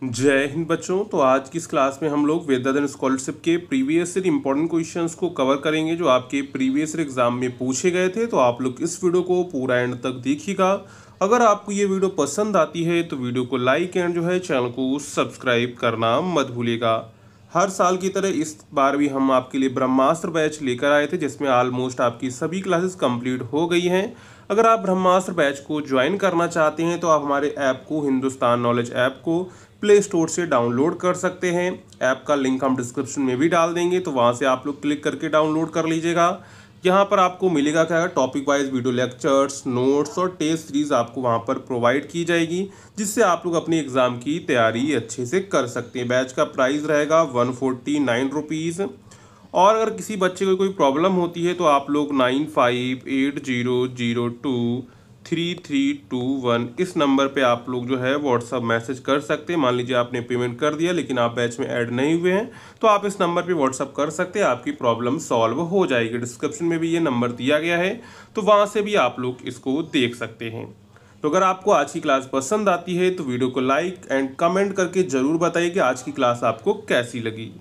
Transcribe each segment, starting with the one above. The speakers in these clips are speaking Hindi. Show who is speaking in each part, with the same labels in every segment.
Speaker 1: जय हिंद बच्चों। तो आज की इस क्लास में हम लोग विद्याधन स्कॉलरशिप के प्रीवियस ईयर इंपॉर्टेंट क्वेश्चंस को कवर करेंगे जो आपके प्रीवियस ईयर एग्जाम में पूछे गए थे। तो आप लोग इस वीडियो को पूरा एंड तक देखिएगा। अगर आपको ये वीडियो पसंद आती है तो वीडियो को लाइक एंड जो है चैनल को सब्सक्राइब करना मत भूलिएगा। हर साल की तरह इस बार भी हम आपके लिए ब्रह्मास्त्र बैच लेकर आए थे जिसमें ऑलमोस्ट आपकी सभी क्लासेस कंप्लीट हो गई हैं। अगर आप ब्रह्मास्त्र बैच को ज्वाइन करना चाहते हैं तो आप हमारे ऐप को, हिंदुस्तान नॉलेज ऐप को प्ले स्टोर से डाउनलोड कर सकते हैं। ऐप का लिंक हम डिस्क्रिप्शन में भी डाल देंगे, तो वहाँ से आप लोग क्लिक करके डाउनलोड कर लीजिएगा। यहाँ पर आपको मिलेगा क्या, topic wise video lectures, notes और टेस्ट सीरीज आपको वहाँ पर प्रोवाइड की जाएगी, जिससे आप लोग अपनी एग्ज़ाम की तैयारी अच्छे से कर सकते हैं। बैच का प्राइस रहेगा 149 रुपीज़। और अगर किसी बच्चे को कोई प्रॉब्लम होती है तो आप लोग 9580023321 इस नंबर पे आप लोग जो है व्हाट्सअप मैसेज कर सकते हैं। मान लीजिए आपने पेमेंट कर दिया लेकिन आप बैच में ऐड नहीं हुए हैं, तो आप इस नंबर पे व्हाट्सअप कर सकते हैं, आपकी प्रॉब्लम सॉल्व हो जाएगी। डिस्क्रिप्शन में भी ये नंबर दिया गया है, तो वहाँ से भी आप लोग इसको देख सकते हैं। तो अगर आपको आज की क्लास पसंद आती है तो वीडियो को लाइक एंड कमेंट करके ज़रूर बताइए कि आज की क्लास आपको कैसी लगी।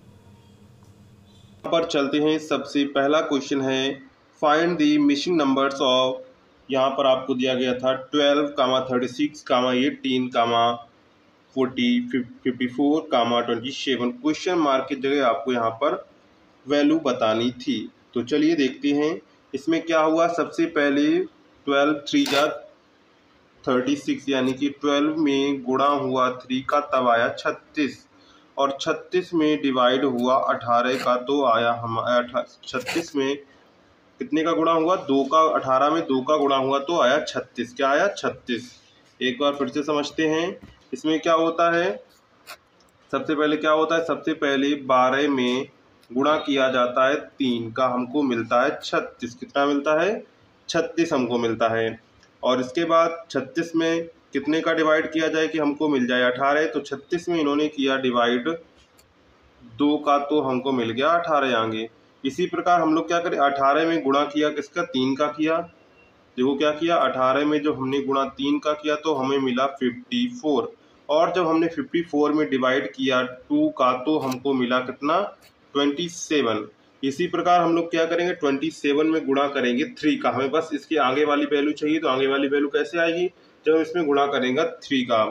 Speaker 1: पर चलते हैं। सबसे पहला क्वेश्चन है find the missing numbers of, यहाँ पर आपको दिया गया था 12, 36, 18, 40, 54, 27। क्वेश्चन मार्क की जगह आपको यहाँ पर वैल्यू बतानी थी। तो चलिए देखते हैं इसमें क्या हुआ। सबसे पहले 12 3 जा 36, यानी कि 12 में गुणा हुआ 3 का तब आया 36, और 36 में डिवाइड हुआ 18 का तो आया हम 36 में कितने का गुणा हुआ, 2 का। 18 में 2 का गुणा हुआ तो आया 36। क्या आया, 36। एक बार फिर से समझते हैं इसमें क्या होता है। सबसे पहले क्या होता है, सबसे पहले 12 में गुणा किया जाता है 3 का, हमको मिलता है 36। कितना मिलता है, 36 हमको मिलता है। और इसके बाद 36 में कितने का डिवाइड किया जाए कि हमको मिल जाए 18, तो 36 में इन्होंने किया डिवाइड 2 का तो हमको मिल गया 18 आगे। इसी प्रकार हम लोग क्या करें, 18 में गुणा किया किसका, 3 का किया। देखो क्या किया, 18 में जो हमने गुणा 3 का किया तो हमें मिला 54, और जब हमने 54 में डिवाइड किया 2 का तो हमको मिला कितना, 27। इसी प्रकार हम लोग क्या करेंगे, 27 में गुणा करेंगे 3 का। हमें बस इसकी आगे वाली वैल्यू चाहिए, तो आगे वाली वैल्यू कैसे आएगी, जब हम इसमें गुणा करेंगे 3 का।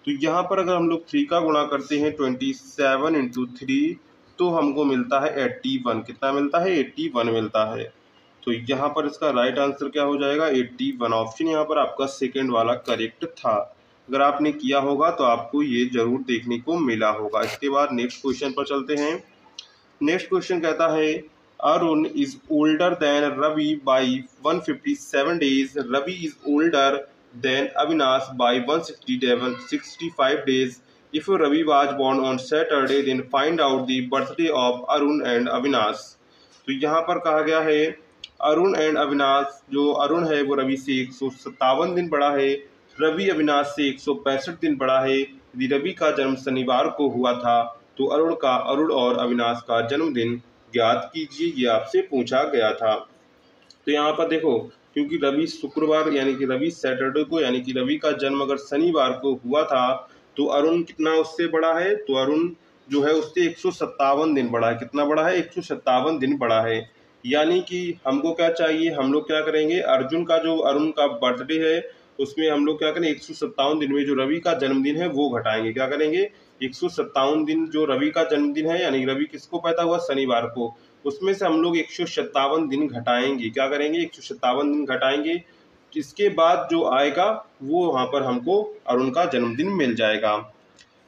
Speaker 1: तो यहाँ पर अगर हम लोग 3 का गुणा करते हैं 27 इंटू 3 तो हमको मिलता है 81। कितना मिलता है, 81 मिलता है। तो यहाँ पर इसका राइट आंसर क्या हो जाएगा, 81। ऑप्शन यहाँ पर आपका सेकंड वाला करेक्ट था। अगर आपने किया होगा तो आपको ये जरूर देखने को मिला होगा। इसके बाद नेक्स्ट क्वेश्चन पर चलते हैं। नेक्स्ट क्वेश्चन कहता है Arun is older than Ravi by 157 days. Ravi is older than Avinash by 165 days. If Ravi was born on Saturday, then find out the birthday of Arun and Avinash. तो यहाँ पर कहा गया है अरुण एंड अविनाश, जो अरुण है वो रवि से 157 दिन बड़ा है, रवि अविनाश से 165 दिन बड़ा है। यदि रवि का जन्म शनिवार को हुआ था तो अरुण और अविनाश का जन्मदिन ज्ञात कीजिए, ये आपसे पूछा गया था। तो यहाँ पर देखो, क्योंकि रवि शुक्रवार यानी कि रवि सैटरडे को, यानी कि रवि का जन्म अगर शनिवार को हुआ था तो अरुण कितना उससे बड़ा है, तो अरुण जो है उससे 157 दिन बड़ा है। कितना बड़ा है, 157 दिन बड़ा है। यानी कि हमको क्या चाहिए, हम लोग क्या करेंगे, अर्जुन का जो अरुण का बर्थडे है उसमें हम लोग क्या करें, 157 दिन में जो रवि का जन्मदिन है वो घटाएंगे। क्या करेंगे, 157 दिन जो रवि का जन्मदिन है, यानी रवि किसको पैदा हुआ, शनिवार को, उसमें से हम लोग 157 दिन घटाएंगे। क्या करेंगे, 157 दिन घटाएंगे। इसके बाद जो आएगा वो वहां पर हमको अरुण का जन्मदिन मिल जाएगा।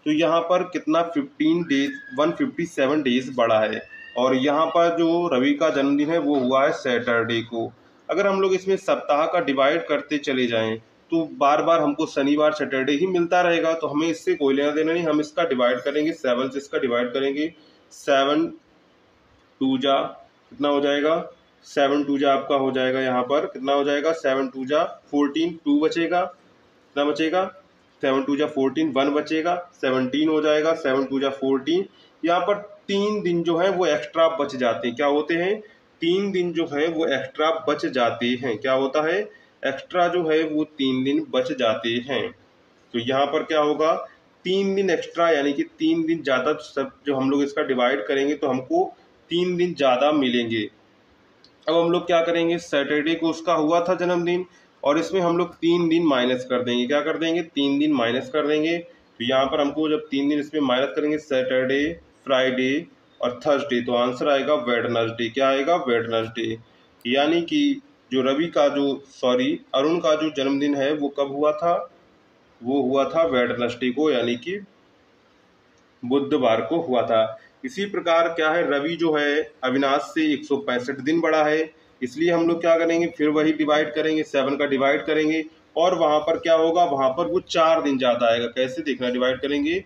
Speaker 1: तो यहाँ पर कितना, 15 डेज 157 डेज बड़ा है। और यहाँ पर जो रवि का जन्मदिन है वो हुआ है सैटरडे को। अगर हम लोग इसमें सप्ताह का डिवाइड करते चले जाएं तो बार बार हमको शनिवार सैटरडे ही मिलता रहेगा, तो हमें इससे कोई लेना देना नहीं। हम इसका डिवाइड करेंगे 7 से, इसका डिवाइड करेंगे 7 2 जा कितना हो जाएगा, 7 2 जा आपका हो जाएगा, यहाँ पर कितना हो जाएगा, 7 2 जा 14, 2 बचेगा, कितना बचेगा, 7 2 जा 14, 1 बचेगा, 17 हो जाएगा, 7 2 जा 14। यहाँ पर 3 दिन जो है वो एक्स्ट्रा बच जाते हैं। क्या होते हैं, 3 दिन जो है वो एक्स्ट्रा बच जाते हैं। क्या होता है, एक्स्ट्रा जो है वो 3 दिन बच जाते हैं। तो यहाँ पर क्या होगा, 3 दिन एक्स्ट्रा यानी कि 3 दिन ज़्यादा सब जो हम लोग इसका डिवाइड करेंगे तो हमको 3 दिन ज़्यादा मिलेंगे। अब हम लोग क्या करेंगे, सैटरडे को उसका हुआ था जन्मदिन और इसमें हम लोग 3 दिन माइनस कर देंगे। क्या कर देंगे, 3 दिन माइनस कर देंगे। तो यहाँ पर हमको जब 3 दिन इसमें माइनस करेंगे, सैटरडे, फ्राइडे और थर्सडे, तो आंसर आएगा वेडनेसडे। क्या आएगा, वेडनेसडे। यानी कि जो रवि का जो अरुण का जो जन्मदिन है वो कब हुआ था, वो हुआ था वेडनेसडे को, यानी कि बुधवार को हुआ था। इसी प्रकार क्या है, रवि जो है अविनाश से 165 दिन बड़ा है, इसलिए हम लोग क्या करेंगे, फिर वही डिवाइड करेंगे, 7 का डिवाइड करेंगे और वहां पर क्या होगा, वहां पर वो 4 दिन ज्यादा आएगा। कैसे देखना, डिवाइड करेंगे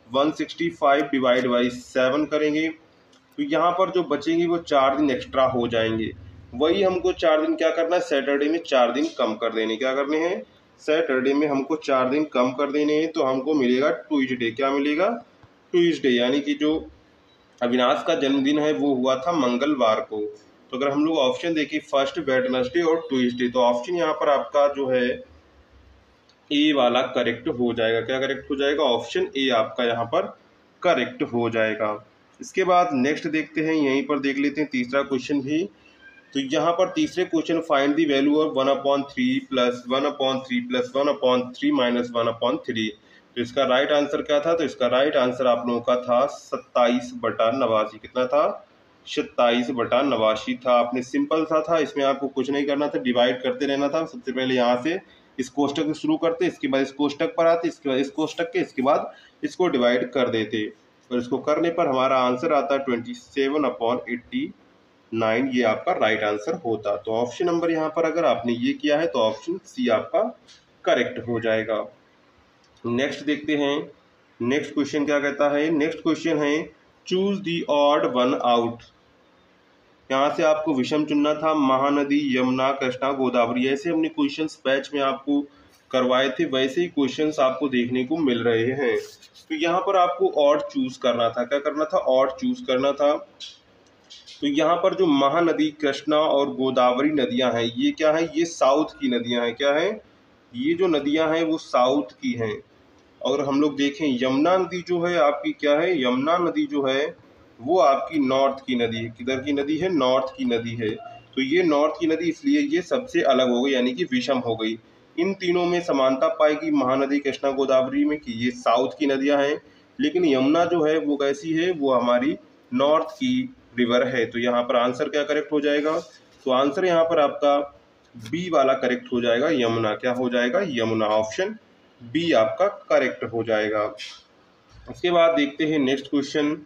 Speaker 1: 165 डिवाइड बाई 7 करेंगे तो यहाँ पर जो बचेंगे वो 4 दिन एक्स्ट्रा हो जाएंगे। वही हमको 4 दिन क्या करना है, सैटरडे में 4 दिन कम कर देने। क्या करने हैं, सैटरडे में हमको 4 दिन कम कर देने हैं, तो हमको मिलेगा ट्यूसडे। क्या मिलेगा, ट्यूसडे। यानी कि जो अविनाश का जन्मदिन है वो हुआ था मंगलवार को। तो अगर हम लोग ऑप्शन देखें, फर्स्ट वेडनेसडे और ट्यूसडे, तो ऑप्शन यहाँ पर आपका जो है ए वाला करेक्ट हो जाएगा। क्या करेक्ट हो जाएगा, ऑप्शन ए आपका यहाँ पर करेक्ट हो जाएगा। इसके बाद नेक्स्ट देखते हैं, यहीं पर देख लेते हैं तीसरा क्वेश्चन भी। तो यहाँ पर तीसरे question, find the value of 1/3 plus 1/3 plus 1/3 minus 1/3। तो इसका राइट आंसर क्या था, तो इसका राइट आंसर आप लोगों का था 27/89। कितना था, 27/89 था। आपने सिंपल सा था, इसमें आपको कुछ नहीं करना था, डिवाइड करते रहना था। सबसे पहले यहाँ से इस कोष्टक से शुरू करते, इसके बाद इस कोष्टक पर आते, इसके बाद इस कोष्टक के, इसके बाद इसको डिवाइड कर देते और इसको करने पर हमारा आंसर आता 27/89। ये आपका राइट आंसर होता। तो ऑप्शन नंबर यहाँ पर अगर आपने ये किया है तो ऑप्शन सी आपका करेक्ट हो जाएगा। नेक्स्ट देखते हैं, नेक्स्ट क्वेश्चन क्या कहता है। नेक्स्ट क्वेश्चन है, choose the odd one out. यहाँ से आपको विषम चुनना था, महानदी, यमुना, कृष्णा, गोदावरी। ऐसे हमने क्वेश्चंस बैच में आपको करवाए थे, वैसे ही क्वेश्चंस आपको देखने को मिल रहे हैं। तो यहाँ पर आपको ऑड चूज करना था। क्या करना था, ऑड चूज करना था। तो यहाँ पर जो महानदी, कृष्णा और गोदावरी नदियां हैं, ये क्या है, ये साउथ की नदियां हैं। क्या है, ये जो नदियां हैं वो साउथ की हैं। और हम लोग देखें, यमुना नदी जो है आपकी क्या है, यमुना नदी जो है वो आपकी नॉर्थ की नदी है। किधर की नदी है, नॉर्थ की नदी है। तो ये नॉर्थ की नदी, इसलिए ये सबसे अलग हो गई, यानी कि विषम हो गई। इन तीनों में समानता पाएगी महानदी, कृष्णा, गोदावरी में, कि ये साउथ की नदियां हैं। लेकिन यमुना जो है वो कैसी है, वो हमारी नॉर्थ की रिवर है। तो यहाँ पर आंसर क्या करेक्ट हो जाएगा, तो आंसर यहाँ पर आपका बी वाला करेक्ट हो जाएगा, यमुना। क्या हो जाएगा, यमुना। ऑप्शन बी आपका करेक्ट हो जाएगा। उसके बाद देखते हैं नेक्स्ट क्वेश्चन।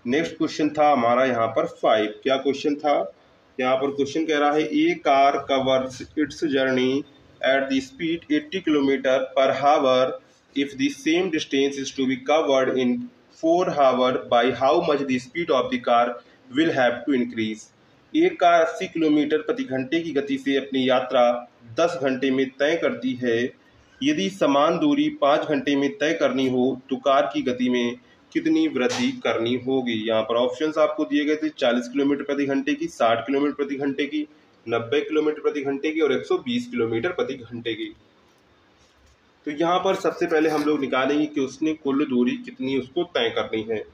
Speaker 1: नेक्स्ट क्वेश्चन था हमारा यहाँ पर 5। क्या क्वेश्चन था, यहाँ पर क्वेश्चन कह रहा है, a car covers its journey at the speed 80 kilometre per hour if the same distance is to be covered in 4 hour, by how much the speed of the car will have to increase. एक कार 80 किलोमीटर प्रति घंटे की गति से अपनी यात्रा 10 घंटे में तय करती है। यदि समान दूरी 5 घंटे में तय करनी हो तो कार की गति में कितनी वृद्धि करनी होगी। यहाँ पर ऑप्शंस आपको दिए गए थे, 40 किलोमीटर प्रति घंटे की, 60 किलोमीटर प्रति घंटे की, 90 किलोमीटर प्रति घंटे की और 120 किलोमीटर प्रति घंटे की। तो यहाँ पर सबसे पहले हम लोग निकालेंगे कि उसने कुल दूरी कितनी उसको तय करनी है।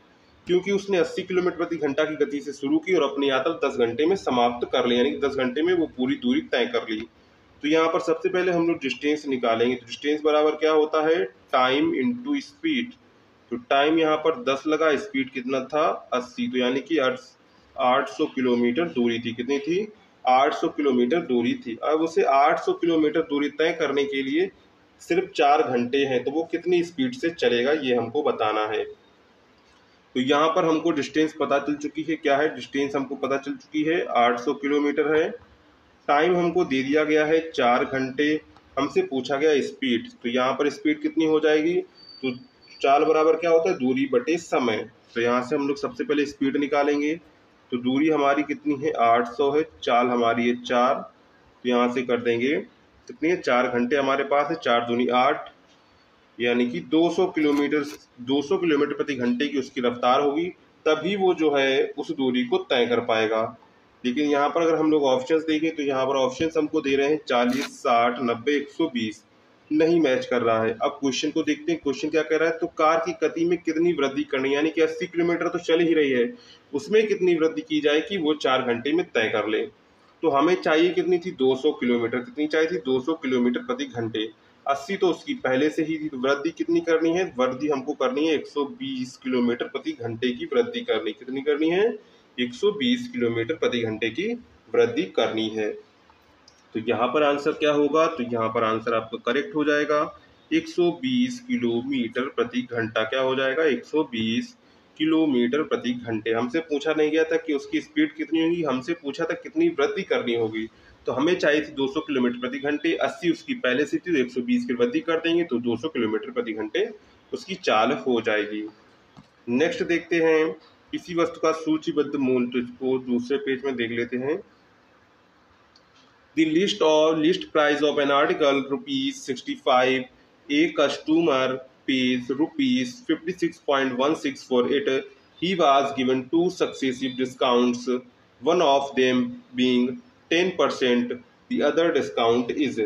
Speaker 1: क्योंकि उसने 80 किलोमीटर प्रति घंटा की गति से शुरू की और अपनी यात्रा 10 घंटे में समाप्त कर ली, यानी कि 10 घंटे में वो पूरी दूरी तय कर ली। तो यहाँ पर सबसे पहले हम लोग डिस्टेंस निकालेंगे। तो डिस्टेंस बराबर क्या होता है, टाइम इंटू स्पीड। तो टाइम यहाँ पर 10 लगा, स्पीड कितना था 80, तो यानी कि 800 किलोमीटर दूरी थी। कितनी थी, 800 किलोमीटर दूरी थी। अब उसे 800 किलोमीटर दूरी तय करने के लिए सिर्फ 4 घंटे हैं, तो वो कितनी स्पीड से चलेगा ये हमको बताना है। तो यहाँ पर हमको डिस्टेंस पता चल चुकी है। क्या है, डिस्टेंस हमको पता चल चुकी है, 800 किलोमीटर है। टाइम हमको दे दिया गया है 4 घंटे। हमसे पूछा गया स्पीड, तो यहाँ पर स्पीड कितनी हो जाएगी, तो चाल बराबर क्या होता है, दूरी बटे समय। तो यहाँ से हम लोग सबसे पहले स्पीड निकालेंगे। तो दूरी हमारी कितनी है, 800 है, चाल हमारी है 4। तो यहाँ से कर देंगे कितनी है, 4 घंटे हमारे पास है, 4 दूनी 8, यानी कि 200 किलोमीटर प्रति घंटे की उसकी रफ्तार होगी, तभी वो जो है उस दूरी को तय कर पाएगा। लेकिन यहाँ पर अगर हम लोग ऑप्शंस देखें तो यहाँ पर ऑप्शंस हमको दे रहे हैं 40, 60, 90, 120। नहीं मैच कर रहा है। अब क्वेश्चन को देखते हैं, क्वेश्चन क्या कह रहा है, तो कार की गति में कितनी वृद्धि करनी है, यानी कि 80 किलोमीटर तो चल ही रही है, उसमें कितनी वृद्धि की जाए कि वो 4 घंटे में तय कर ले। तो हमें चाहिए कितनी थी, 200 किलोमीटर, कितनी चाहिए थी, 200 किलोमीटर प्रति घंटे। 80 तो उसकी पहले से ही थी, तो वृद्धि कितनी करनी है, वृद्धि हमको करनी है 120 किलोमीटर प्रति घंटे की वृद्धि करनी, कितनी करनी है, 120 किलोमीटर प्रति घंटे की वृद्धि करनी है। तो यहाँ पर आंसर क्या होगा, तो यहाँ पर आंसर आपका करेक्ट हो जाएगा 120 किलोमीटर प्रति घंटा। क्या हो जाएगा, 120 किलोमीटर प्रति घंटे। हमसे पूछा नहीं गया था कि उसकी स्पीड कितनी होगी, हमसे पूछा था कितनी वृद्धि करनी होगी। तो हमें चाहिए थी 200 किलोमीटर प्रति घंटे, 80 उसकी पहले से थी, तो 120 की वृद्धि कर देंगे तो 200 किलोमीटर प्रति घंटे उसकी चाल हो जाएगी। नेक्स्ट देखते हैं, किसी वस्तु का सूचीबद्ध मूल्य, तो इसको दूसरे पेज में देख लेते हैं। The list price of an article ₹65. A customer pays ₹56.16 for it. He was given two successive discounts, one of them being 10%. The other discount is.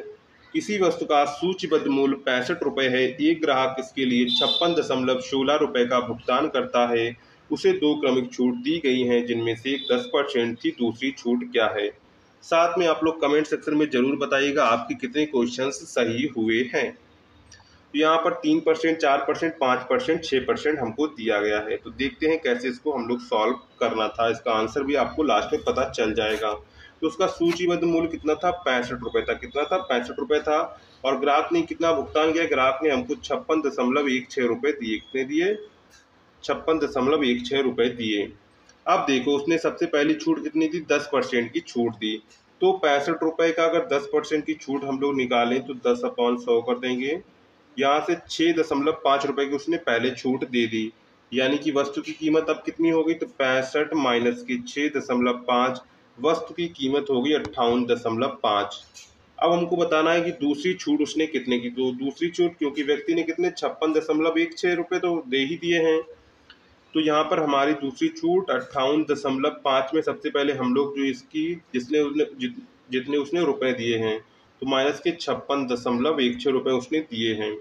Speaker 1: किसी वस्तु का सूचीबद्ध मूल्य 65 रुपये है। एक ग्राहक इसके लिए 56.16 रुपये का भुगतान करता है। उसे दो क्रमिक छूट दी गई हैं, जिनमें से एक 10% थी, दूसरी छूट क्या है। साथ में आप लोग कमेंट सेक्शन में जरूर बताइएगा आपके कितने क्वेश्चंस सही हुए हैं। तो यहाँ पर 3%, 4%, 5%, 6% हमको दिया गया है। तो देखते हैं कैसे इसको हम लोग सॉल्व करना था। इसका आंसर भी आपको लास्ट में पता चल जाएगा। तो उसका सूचीबद्ध मूल्य कितना था, 65 रुपये था। कितना था, 65 रुपये था। और ग्राहक ने कितना भुगतान किया, ग्राहक ने हमको 56.16 रुपये दिए। कितने दिए, 56.16 रुपये दिए। अब देखो, उसने सबसे पहली छूट कितनी थी, 10% की छूट दी। तो 65 रुपये का अगर 10% की छूट हम लोग निकालें तो 10/100 कर देंगे। यहाँ से 6.5 रुपये की उसने पहले छूट दे दी, यानी कि वस्तु की कीमत अब कितनी होगी, तो 65 माइनस की 6.5, वस्तु की कीमत होगी 58.5। अब हमको बताना है कि दूसरी छूट उसने कितने की। तो दूसरी छूट, क्योंकि व्यक्ति ने कितने 56.16 रुपये तो दे ही दिए हैं, तो यहाँ पर हमारी दूसरी छूट 58.5 में सबसे पहले हम लोग जो इसकी जितने उसने रुपए दिए हैं, तो माइनस के 56.16 रुपये उसने दिए हैं।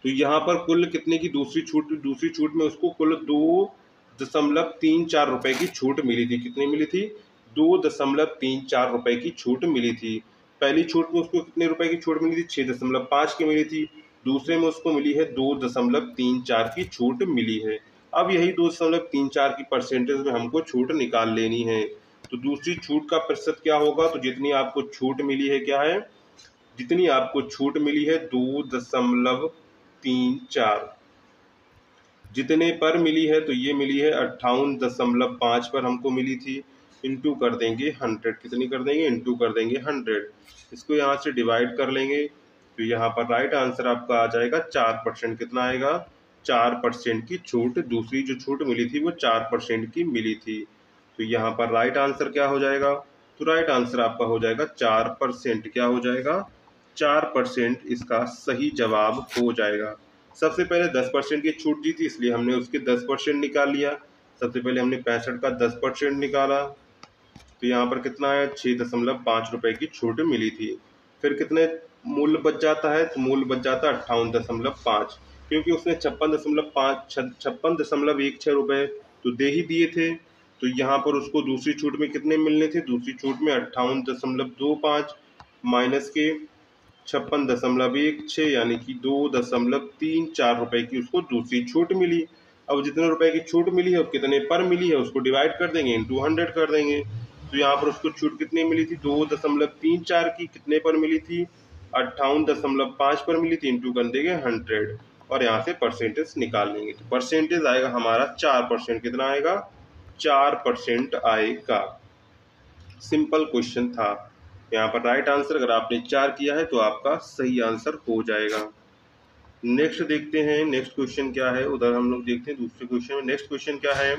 Speaker 1: तो यहाँ पर कुल कितने की दूसरी छूट में उसको कुल 2.34 रुपये की छूट मिली थी। कितनी मिली थी, 2.34 रुपये की छूट मिली थी। पहली छूट में उसको कितने रुपए की छूट मिली थी, 6.5 की मिली थी। दूसरे में उसको मिली है 2.34 की छूट मिली है। अब यही 2.34 की परसेंटेज में हमको छूट निकाल लेनी है। तो दूसरी छूट का प्रतिशत क्या होगा, तो जितनी आपको छूट मिली है, क्या है, जितनी आपको छूट मिली है 2.34, जितने पर मिली है, तो ये मिली है 58.5 पर हमको मिली थी। इंटू कर देंगे 100, कितनी कर देंगे, इंटू कर देंगे 100। इसको यहाँ से डिवाइड कर लेंगे, तो यहाँ पर राइट आंसर आपका आ जाएगा 4%। कितना आएगा, 4% की छूट। दूसरी जो छूट मिली थी वो 4% की मिली थी। तो यहाँ पर राइट आंसर क्या हो जाएगा, तो राइट आंसर आपका हो जाएगा 4%। क्या हो जाएगा, 4% इसका सही जवाब हो जाएगा। सबसे पहले 10% की छूट दी थी, इसलिए हमने उसके 10% निकाल लिया। सबसे पहले हमने 65 का 10% निकाला, तो यहाँ पर कितना है, 6.5 रुपये की छूट मिली थी। फिर कितने मूल्य बच जाता है, तो मूल्य बच जाता है 58.5, क्योंकि उसने 56.16 रुपये तो दे ही दिए थे। तो यहाँ पर उसको दूसरी छूट में कितने मिलने थे, दूसरी छूट में 58.25 माइनस के 56.16, यानी कि 2.34 रुपये की उसको दूसरी छूट मिली। अब जितने रुपए की छूट मिली है, कितने पर मिली है, उसको डिवाइड कर देंगे, इंटू 100 कर देंगे। तो यहाँ पर उसको छूट कितनी मिली थी, 2.34 की, कितने पर मिली थी, 58.5 पर मिली थी, इंटू कर देंगे 100 और यहाँ से परसेंटेज निकाल लेंगे। तो परसेंटेज आएगा हमारा 4%। कितना आएगा, 4% आएगा। सिंपल क्वेश्चन था। यहाँ पर राइट आंसर अगर आपने 4 किया है तो आपका सही आंसर हो जाएगा। नेक्स्ट देखते हैं, नेक्स्ट क्वेश्चन क्या है, उधर हम लोग देखते हैं दूसरे क्वेश्चन में। नेक्स्ट क्वेश्चन क्या है,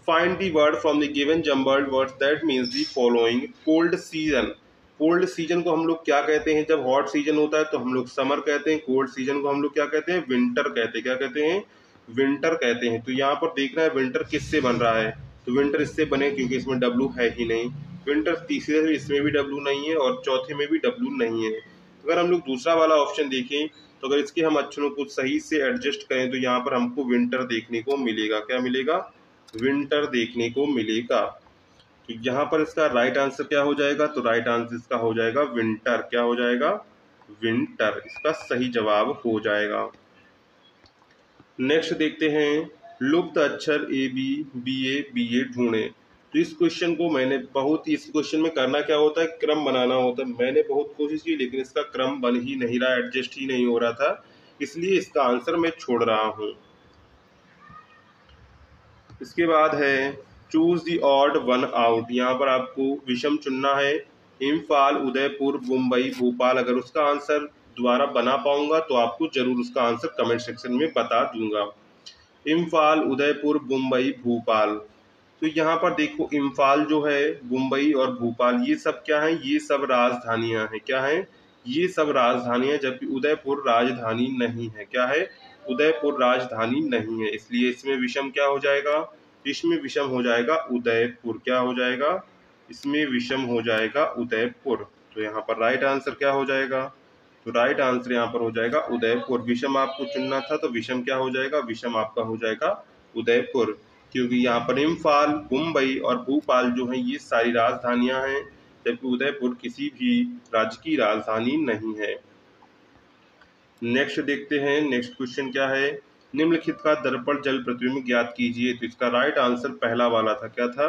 Speaker 1: find the word from the given jumbled words that means the following. Cold season, cold season को हम लोग क्या कहते हैं, जब हॉट सीजन होता है तो हम लोग समर कहते हैं, कोल्ड सीजन को हम लोग क्या कहते हैं, विंटर कहते हैं। क्या कहते हैं, विंटर कहते हैं। तो यहाँ पर देखना है विंटर किससे बन रहा है, तो विंटर इससे बने क्योंकि इसमें डब्लू है ही नहीं। विंटर तीसरे, इसमें भी डब्लू नहीं है और चौथे में भी डब्लू नहीं है। अगर हम लोग दूसरा वाला ऑप्शन देखें तो अगर इसके हम अक्षरों को सही से एडजस्ट करें तो यहाँ पर हमको विंटर देखने को मिलेगा। क्या मिलेगा? विंटर देखने को मिलेगा। तो यहाँ पर इसका राइट आंसर क्या हो जाएगा? तो राइट आंसर इसका हो जाएगा विंटर। क्या हो जाएगा? विंटर इसका सही जवाब हो जाएगा। नेक्स्ट देखते हैं, लुप्त अक्षर ए बी बी ए ढूंढे। तो इस क्वेश्चन को मैंने इस क्वेश्चन में करना क्या होता है, क्रम बनाना होता है। मैंने बहुत कोशिश की लेकिन इसका क्रम बन ही नहीं रहा, एडजस्ट ही नहीं हो रहा था, इसलिए इसका आंसर मैं छोड़ रहा हूं। इसके बाद है choose the odd one out. यहाँ पर आपको विषम चुनना है। इम्फाल, उदयपुर, मुंबई, भोपाल। अगर उसका आंसर दोबारा बना पाऊंगा तो आपको जरूर उसका आंसर कमेंट सेक्शन में बता दूंगा। इम्फाल, उदयपुर, मुंबई, भोपाल। तो यहाँ पर देखो, इम्फाल जो है, मुंबई और भोपाल, ये सब क्या है? ये सब राजधानियां हैं। क्या है? ये सब राजधानियां, जबकि उदयपुर राजधानी नहीं है। क्या है? उदयपुर राजधानी नहीं है, इसलिए इसमें विषम क्या हो जाएगा? इसमें विषम हो जाएगा उदयपुर। क्या हो जाएगा? इसमें विषम हो जाएगा उदयपुर। तो यहाँ पर राइट आंसर क्या हो जाएगा? तो राइट आंसर यहाँ पर हो जाएगा उदयपुर। विषम आपको चुनना था तो विषम क्या हो जाएगा? विषम आपका हो जाएगा उदयपुर, क्योंकि यहाँ पर इम्फाल, मुंबई और भोपाल जो है ये सारी राजधानियां हैं, जबकि उदयपुर किसी भी राज्य की राजधानी नहीं है। नेक्स्ट देखते हैं, नेक्स्ट क्वेश्चन क्या है, निम्नलिखित का दर्पण जल प्रतिबिंब ज्ञात कीजिए। तो इसका राइट आंसर पहला वाला था। क्या था?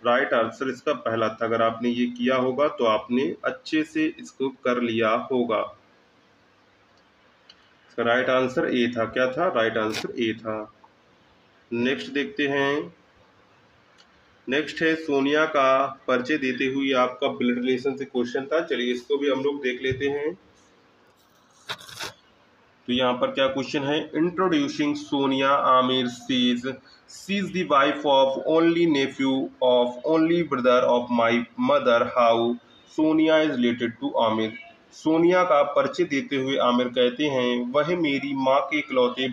Speaker 1: राइट आंसर इसका पहला था। अगर आपने ये किया होगा तो आपने अच्छे से इसको कर लिया होगा। इसका राइट आंसर ए था। क्या था? राइट आंसर ए था। नेक्स्ट देखते हैं, नेक्स्ट है सोनिया का परिचय देते हुए आपका ब्लड रिलेशन से क्वेश्चन था। चलिए इसको भी हम लोग देख लेते हैं। तो यहाँ पर क्या क्वेश्चन है, introducing Sonia Aamir sees she is the wife of only nephew of only brother of my mother, how Sonia is related to Aamir. Sonia का परिचय देते हुए आमिर कहते हैं, वह मेरी माँ के इकलौते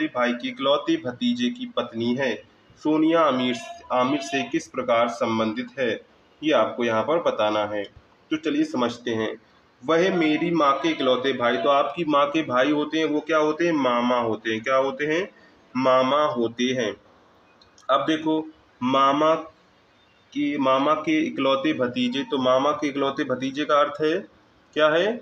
Speaker 1: भाई की इकलौते भतीजे की पत्नी है। सोनिया आमिर से किस प्रकार संबंधित है, ये आपको यहाँ पर बताना है। तो चलिए समझते हैं। वह मेरी माँ के इकलौते भाई, तो आपकी माँ के भाई होते हैं वो क्या होते हैं? मामा होते हैं। क्या होते हैं? मामा होते हैं। अब देखो, मामा के इकलौते भतीजे, तो मामा के इकलौते भतीजे का अर्थ है क्या है?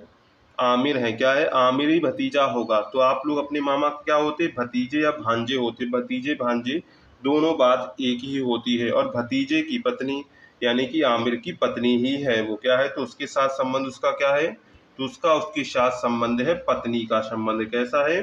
Speaker 1: आमिर है। क्या है? आमिर ही भतीजा होगा। तो आप लोग अपने मामा क्या होते? भतीजे या भांजे होते। भतीजे भांजे दोनों बात एक ही होती है, और भतीजे की पत्नी यानी कि आमिर की पत्नी ही है वो। क्या है? तो उसके साथ संबंध उसका क्या है? तो उसके साथ संबंध है पत्नी का संबंध। कैसा है?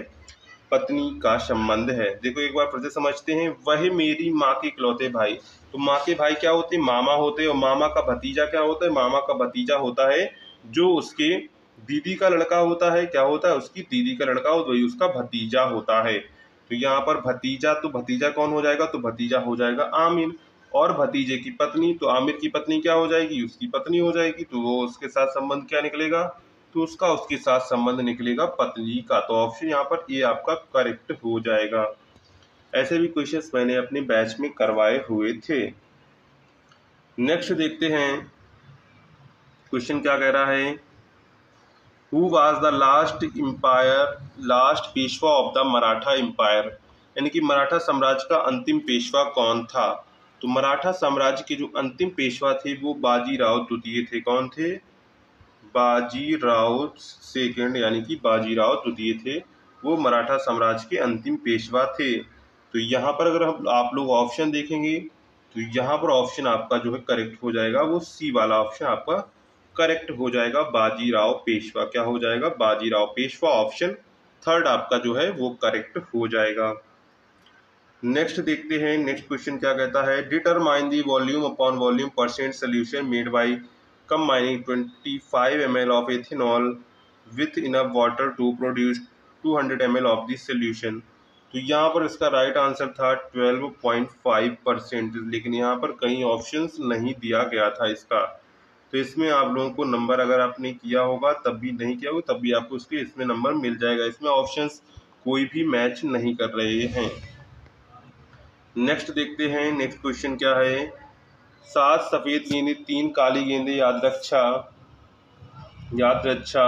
Speaker 1: पत्नी का संबंध है। देखो एक बार फिर से समझते हैं। वह मेरी माँ के इकलौते भाई, तो माँ के भाई क्या होते हैं? मामा होते हैं। और मामा का भतीजा क्या होता है? मामा का भतीजा होता है जो उसके दीदी का लड़का होता है। क्या होता है? उसकी दीदी का लड़का हो, वही उसका भतीजा होता है। तो यहाँ पर भतीजा, तो भतीजा कौन हो जाएगा? तो भतीजा हो जाएगा आमिर। और भतीजे की पत्नी, तो आमिर की पत्नी क्या हो जाएगी? उसकी पत्नी हो जाएगी। तो वो उसके साथ संबंध क्या निकलेगा? तो उसके साथ संबंध निकलेगा पत्नी का। तो ऑप्शन यहाँ पर ए आपका करेक्ट हो जाएगा। ऐसे भी क्वेश्चंस मैंने अपने बैच में करवाए हुए थे। नेक्स्ट देखते हैं, क्वेश्चन क्या कह रहा है, who was the last Peshwa of the Maratha empire, यानी कि मराठा साम्राज्य का अंतिम पेशवा कौन था। तो मराठा साम्राज्य के जो अंतिम पेशवा थे वो बाजीराव द्वितीय थे। कौन थे? बाजीराव सेकंड, यानी कि बाजीराव द्वितीय थे। वो मराठा साम्राज्य के अंतिम पेशवा थे। तो यहाँ पर अगर आप लोग ऑप्शन देखेंगे तो यहाँ पर ऑप्शन आपका जो है करेक्ट हो जाएगा, वो सी वाला ऑप्शन आपका करेक्ट हो जाएगा, बाजीराव पेशवा। क्या हो जाएगा? बाजीराव पेशवा। ऑप्शन थर्ड आपका जो है वो करेक्ट हो जाएगा। नेक्स्ट देखते हैं, नेक्स्ट क्वेश्चन क्या कहता है, determine the volume upon volume percent solution made by combining 25 ml of ethanol with enough water to produce 200 ml of the solution। तो यहाँ पर इसका राइट आंसर था 12.5%, लेकिन यहाँ पर कहीं ऑप्शंस नहीं दिया गया था इसका। तो इसमें आप लोगों को नंबर, अगर आपने किया होगा तब भी, नहीं किया होगा तब भी आपको इसमें नंबर मिल जाएगा। इसमें ऑप्शंस कोई भी मैच नहीं कर रहे हैं। नेक्स्ट देखते हैं, नेक्स्ट क्वेश्चन क्या है, 7 सफेद गेंदे 3 काली गेंदे याद रक्षा यादृच्छा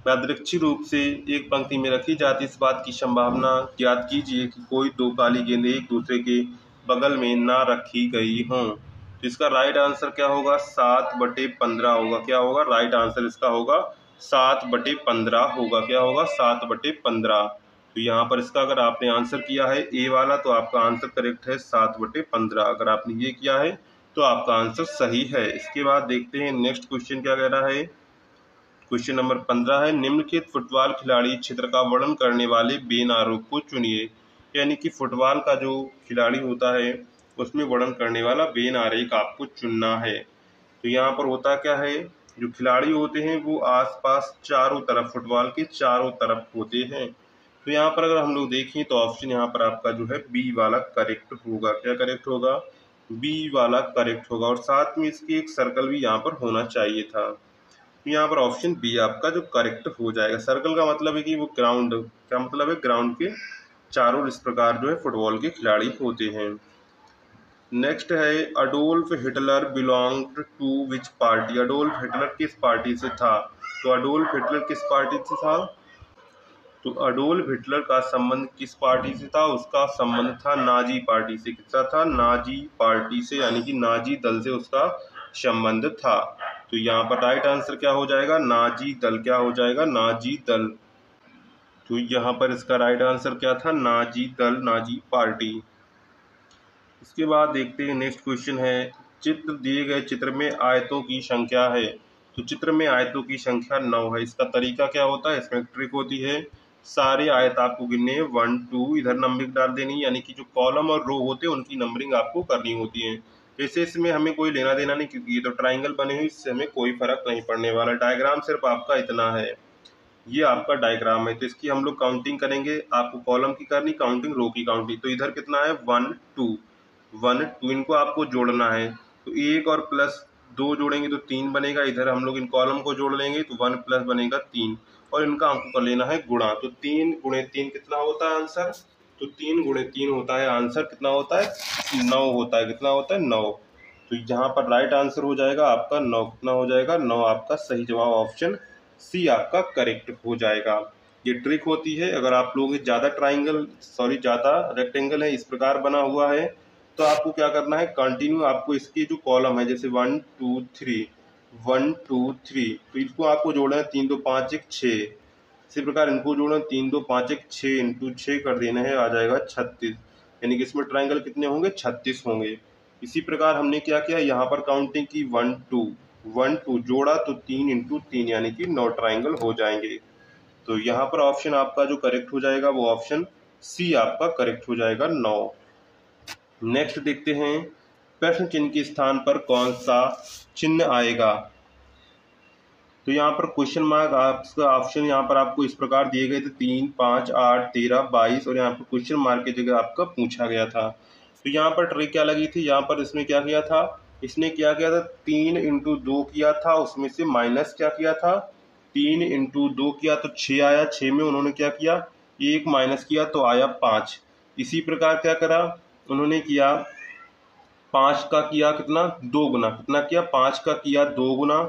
Speaker 1: यादृच्छिक रूप से एक पंक्ति में रखी जाती इस बात की संभावना ज्ञात कीजिए कि कोई दो काली गेंदें एक दूसरे के बगल में ना रखी गई हों। तो इसका राइट आंसर क्या होगा? 7/15 होगा। क्या होगा? राइट आंसर इसका होगा 7/15 होगा। क्या होगा? 7/15। तो यहाँ पर इसका अगर आपने आंसर किया है ए वाला तो आपका आंसर करेक्ट है 7/15। अगर आपने ये किया है तो आपका आंसर सही है। इसके बाद देखते हैं नेक्स्ट क्वेश्चन क्या कह रहा है। क्वेश्चन नंबर 15 है, निम्नलिखित फुटबॉल खिलाड़ी क्षेत्र का वर्णन करने वाले बेन आरेख को चुनिए। यानी कि फुटबॉल का जो खिलाड़ी होता है उसमें वर्णन करने वाला बेन आरेख आपको चुनना है। तो यहाँ पर होता क्या है, जो खिलाड़ी होते हैं वो आसपास चारों तरफ, फुटबॉल के चारों तरफ होते हैं। तो यहाँ पर अगर हम लोग देखें तो ऑप्शन यहाँ पर आपका जो है बी वाला करेक्ट होगा। क्या करेक्ट होगा? बी वाला करेक्ट होगा। और साथ में इसकी एक सर्कल भी यहाँ पर होना चाहिए था। यहाँ पर ऑप्शन बी आपका जो करेक्ट हो जाएगा। सर्कल का मतलब है कि वो ग्राउंड, क्या मतलब है? ग्राउंड के चारों इस प्रकार जो है फुटबॉल के खिलाड़ी होते हैं। नेक्स्ट है, Adolf Hitler belonged to which party. Adolf Hitler किस पार्टी से था? तो अडोल्फ हिटलर किस पार्टी से था? तो अडोल्फ हिटलर का संबंध किस पार्टी से था? उसका संबंध था नाजी पार्टी से। किसका था? नाजी पार्टी से, यानी कि नाजी दल से उसका संबंध था। तो यहाँ पर राइट आंसर क्या हो जाएगा? नाजी दल। क्या हो जाएगा? नाजी दल। तो यहाँ पर इसका राइट आंसर क्या था? नाजी दल, नाजी पार्टी। इसके बाद देखते हैं नेक्स्ट क्वेश्चन है, चित्र दिए गए चित्र में आयतों की संख्या है। तो चित्र में आयतों की संख्या 9 है। इसका तरीका क्या होता है? इसमें ट्रिक होती है, सारे आयत आपको गिनने हैं 1 2, इधर नंबरिंग डाल देनी, यानी कि जो कॉलम और रो होते हैं उनकी नंबरिंग आपको करनी होती है। जैसे इसमें हमें कोई लेना देना नहीं, क्योंकि ये तो ट्राइंगल बने हुए, इससे हमें कोई फर्क नहीं पड़ने वाला। डायग्राम सिर्फ आपका इतना है, ये आपका डायग्राम है। तो इसकी हम लोग काउंटिंग करेंगे, आपको कॉलम की करनी काउंटिंग, रो की काउंटिंग। तो इधर कितना है? 1 2 1 2, इनको आपको जोड़ना है। तो 1 और प्लस 2 जोड़ेंगे तो 3 बनेगा। इधर हम लोग इन कॉलम को जोड़ लेंगे तो 1 प्लस बनेगा 3, और इनका हमको कर लेना है गुणा। तो 3 गुणे 3 कितना होता है आंसर? तो 3 गुणे 3 होता है आंसर, कितना होता है? 9 होता है। कितना होता है? 9। तो यहाँ पर राइट आंसर हो जाएगा आपका 9। कितना हो जाएगा? 9 आपका सही जवाब, ऑप्शन सी आपका करेक्ट हो जाएगा। ये ट्रिक होती है, अगर आप लोग ज़्यादा ज़्यादा रेक्टेंगल है इस प्रकार बना हुआ है तो आपको क्या करना है, कंटिन्यू आपको इसकी जो कॉलम है जैसे 1 2 3 1 2 3, तो इसको आपको जोड़ना है 3 2 5 1 6। इसी प्रकार इनको जोड़ना 3 2 5 1 6 इंटू 6 कर देना है, आ जाएगा 36। यानी कि इसमें ट्राइंगल कितने होंगे? 36 होंगे। इसी प्रकार हमने क्या किया, यहाँ पर काउंटिंग की 1 2 जोड़ा तो 3 इंटू 3 यानी कि 9 ट्राइंगल हो जाएंगे। तो यहाँ पर ऑप्शन आपका जो करेक्ट हो जाएगा वो ऑप्शन सी आपका करेक्ट हो जाएगा, 9। नेक्स्ट देखते हैं, प्रश्न चिन्ह के स्थान पर कौन सा चिन्ह आएगा। तो यहाँ पर क्वेश्चन मार्क आपका ऑप्शन यहाँ पर आपको इस प्रकार दिए गए थे 3 5 8 13 22, और यहाँ पर क्वेश्चन मार्क की जगह आपका पूछा गया था। तो यहाँ पर ट्रिक क्या लगी थी, यहाँ पर इसने क्या किया था, इसने क्या किया था 3 इंटू 2 किया था, उसमें से माइनस क्या किया था 3 इंटू 2 किया तो 6 आया। 6 में उन्होंने क्या किया, 1 माइनस किया तो आया 5। इसी प्रकार क्या करा उन्होंने किया 5 का किया कितना 2 गुना, कितना किया 5 का किया 2 गुना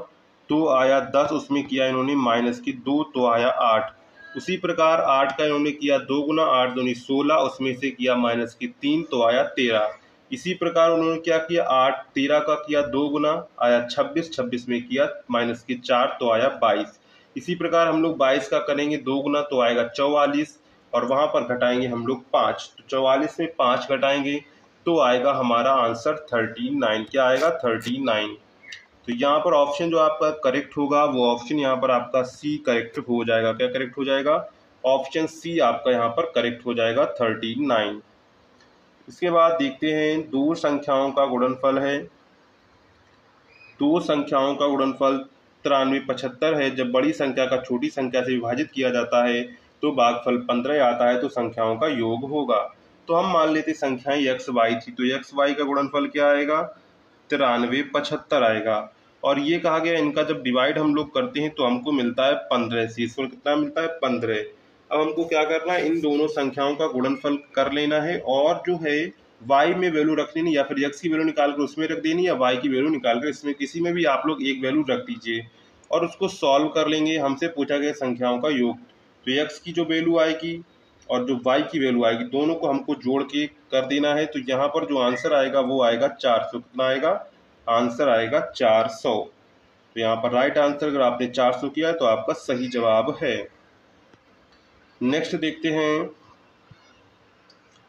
Speaker 1: तो आया 10, उसमें किया इन्होंने माइनस की 2 तो आया 8। उसी प्रकार 8 का इन्होंने किया 2 गुना, 8 दूनी 16, उसमें से किया माइनस की 3 तो आया 13। इसी प्रकार उन्होंने क्या किया 8 13 का किया 2 गुना आया 26, 26 में किया माइनस की 4 तो आया 22। इसी प्रकार हम लोग 22 का करेंगे 2 गुना तो आएगा 44, और वहां पर घटाएंगे हम लोग 5, तो 44 में 5 घटाएंगे तो आएगा हमारा आंसर 39। क्या आएगा 39। तो यहाँ पर ऑप्शन जो आपका करेक्ट होगा वो ऑप्शन यहाँ पर आपका सी करेक्ट हो जाएगा। क्या करेक्ट हो जाएगा? ऑप्शन सी आपका यहाँ पर करेक्ट हो जाएगा 39। इसके बाद देखते हैं दो संख्याओं का गुणनफल है। दो संख्याओं का गुणनफल 93 75 है। जब बड़ी संख्या का छोटी संख्या से विभाजित किया जाता है तो भागफल 15 आता है, तो संख्याओं का योग होगा। तो हम मान लेते संख्याएं एक्स वाई थी, तो एक्स वाई का गुणनफल क्या आएगा 93 75 आएगा। और ये कहा गया इनका जब डिवाइड हम लोग करते हैं तो हमको मिलता है 15 से, इसमें कितना मिलता है 15। अब हमको क्या करना है, इन दोनों संख्याओं का गुणनफल कर लेना है, और जो है वाई में वैल्यू रखनी नहीं, या फिर एक्स की वैल्यू निकाल कर उसमें रख देनी, या वाई की वैल्यू निकाल कर इसमें किसी में भी आप लोग एक वैल्यू रख दीजिए और उसको सॉल्व कर लेंगे। हमसे पूछा गया संख्याओं का योग, तो एक्स की जो वैल्यू आएगी और जो वाई की वैल्यू आएगी दोनों को हमको जोड़ के कर देना है। तो यहाँ पर जो आंसर आएगा वो आएगा 400। कितना आएगा? आंसर आएगा 400। तो यहाँ पर राइट आंसर अगर आपने 400 किया है तो आपका सही जवाब है। नेक्स्ट देखते हैं।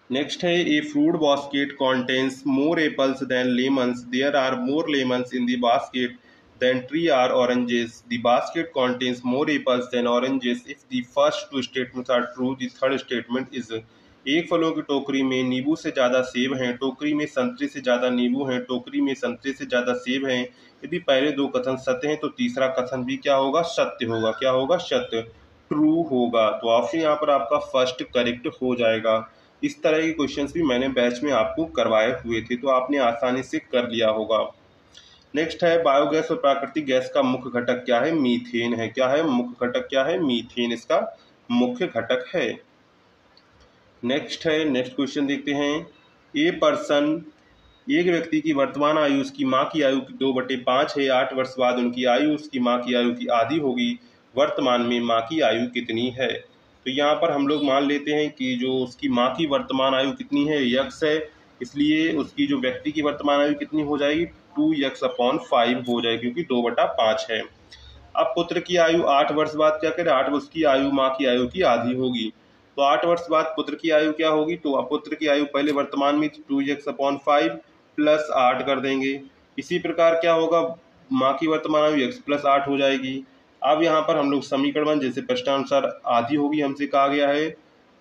Speaker 1: नेक्स्ट है, a fruit basket contains more apples than lemons, there are more lemons in the basket than there are oranges, the basket contains more apples than oranges, if the first two statements are true the third statement is. एक फलों की टोकरी में नींबू से ज़्यादा सेब हैं, टोकरी में संतरे से ज़्यादा नींबू हैं, टोकरी में संतरे से ज़्यादा सेब हैं। यदि पहले दो कथन सत्य हैं तो तीसरा कथन भी क्या होगा? सत्य होगा। क्या होगा? सत्य, ट्रू होगा। तो ऑप्शन यहाँ पर आपका फर्स्ट करेक्ट हो जाएगा। इस तरह के क्वेश्चंस भी मैंने बैच में आपको करवाए हुए थे, तो आपने आसानी से कर लिया होगा। नेक्स्ट है, बायोगैस और प्राकृतिक गैस का मुख्य घटक क्या है? मीथेन है। क्या है? मुख्य घटक क्या है? मीथेन इसका मुख्य घटक है। नेक्स्ट है, नेक्स्ट क्वेश्चन देखते हैं। ए पर्सन, एक व्यक्ति की वर्तमान आयु उसकी माँ की आयु की 2/5 है। 8 वर्ष बाद उनकी आयु उसकी माँ की आयु की आधी होगी। वर्तमान में माँ की आयु कितनी है? तो यहाँ पर हम लोग मान लेते हैं कि जो उसकी माँ की वर्तमान आयु कितनी है? यक्स है, इसलिए उसकी जो व्यक्ति की वर्तमान आयु कितनी हो जाएगी? 2x/5 हो जाएगी, क्योंकि 2/5 है। अब पुत्र की आयु 8 वर्ष बाद क्या करें? 8 वर्ष की आयु माँ की आयु की आधी होगी, तो 8 वर्ष बाद पुत्र की आयु क्या होगी? तो पुत्र की आयु पहले वर्तमान में 2x/5 प्लस 8 कर देंगे। इसी प्रकार क्या होगा? माँ की वर्तमान आयु x+8 हो जाएगी। अब यहाँ पर हम लोग समीकरण जैसे प्रश्नानुसार आधी होगी हमसे कहा गया है,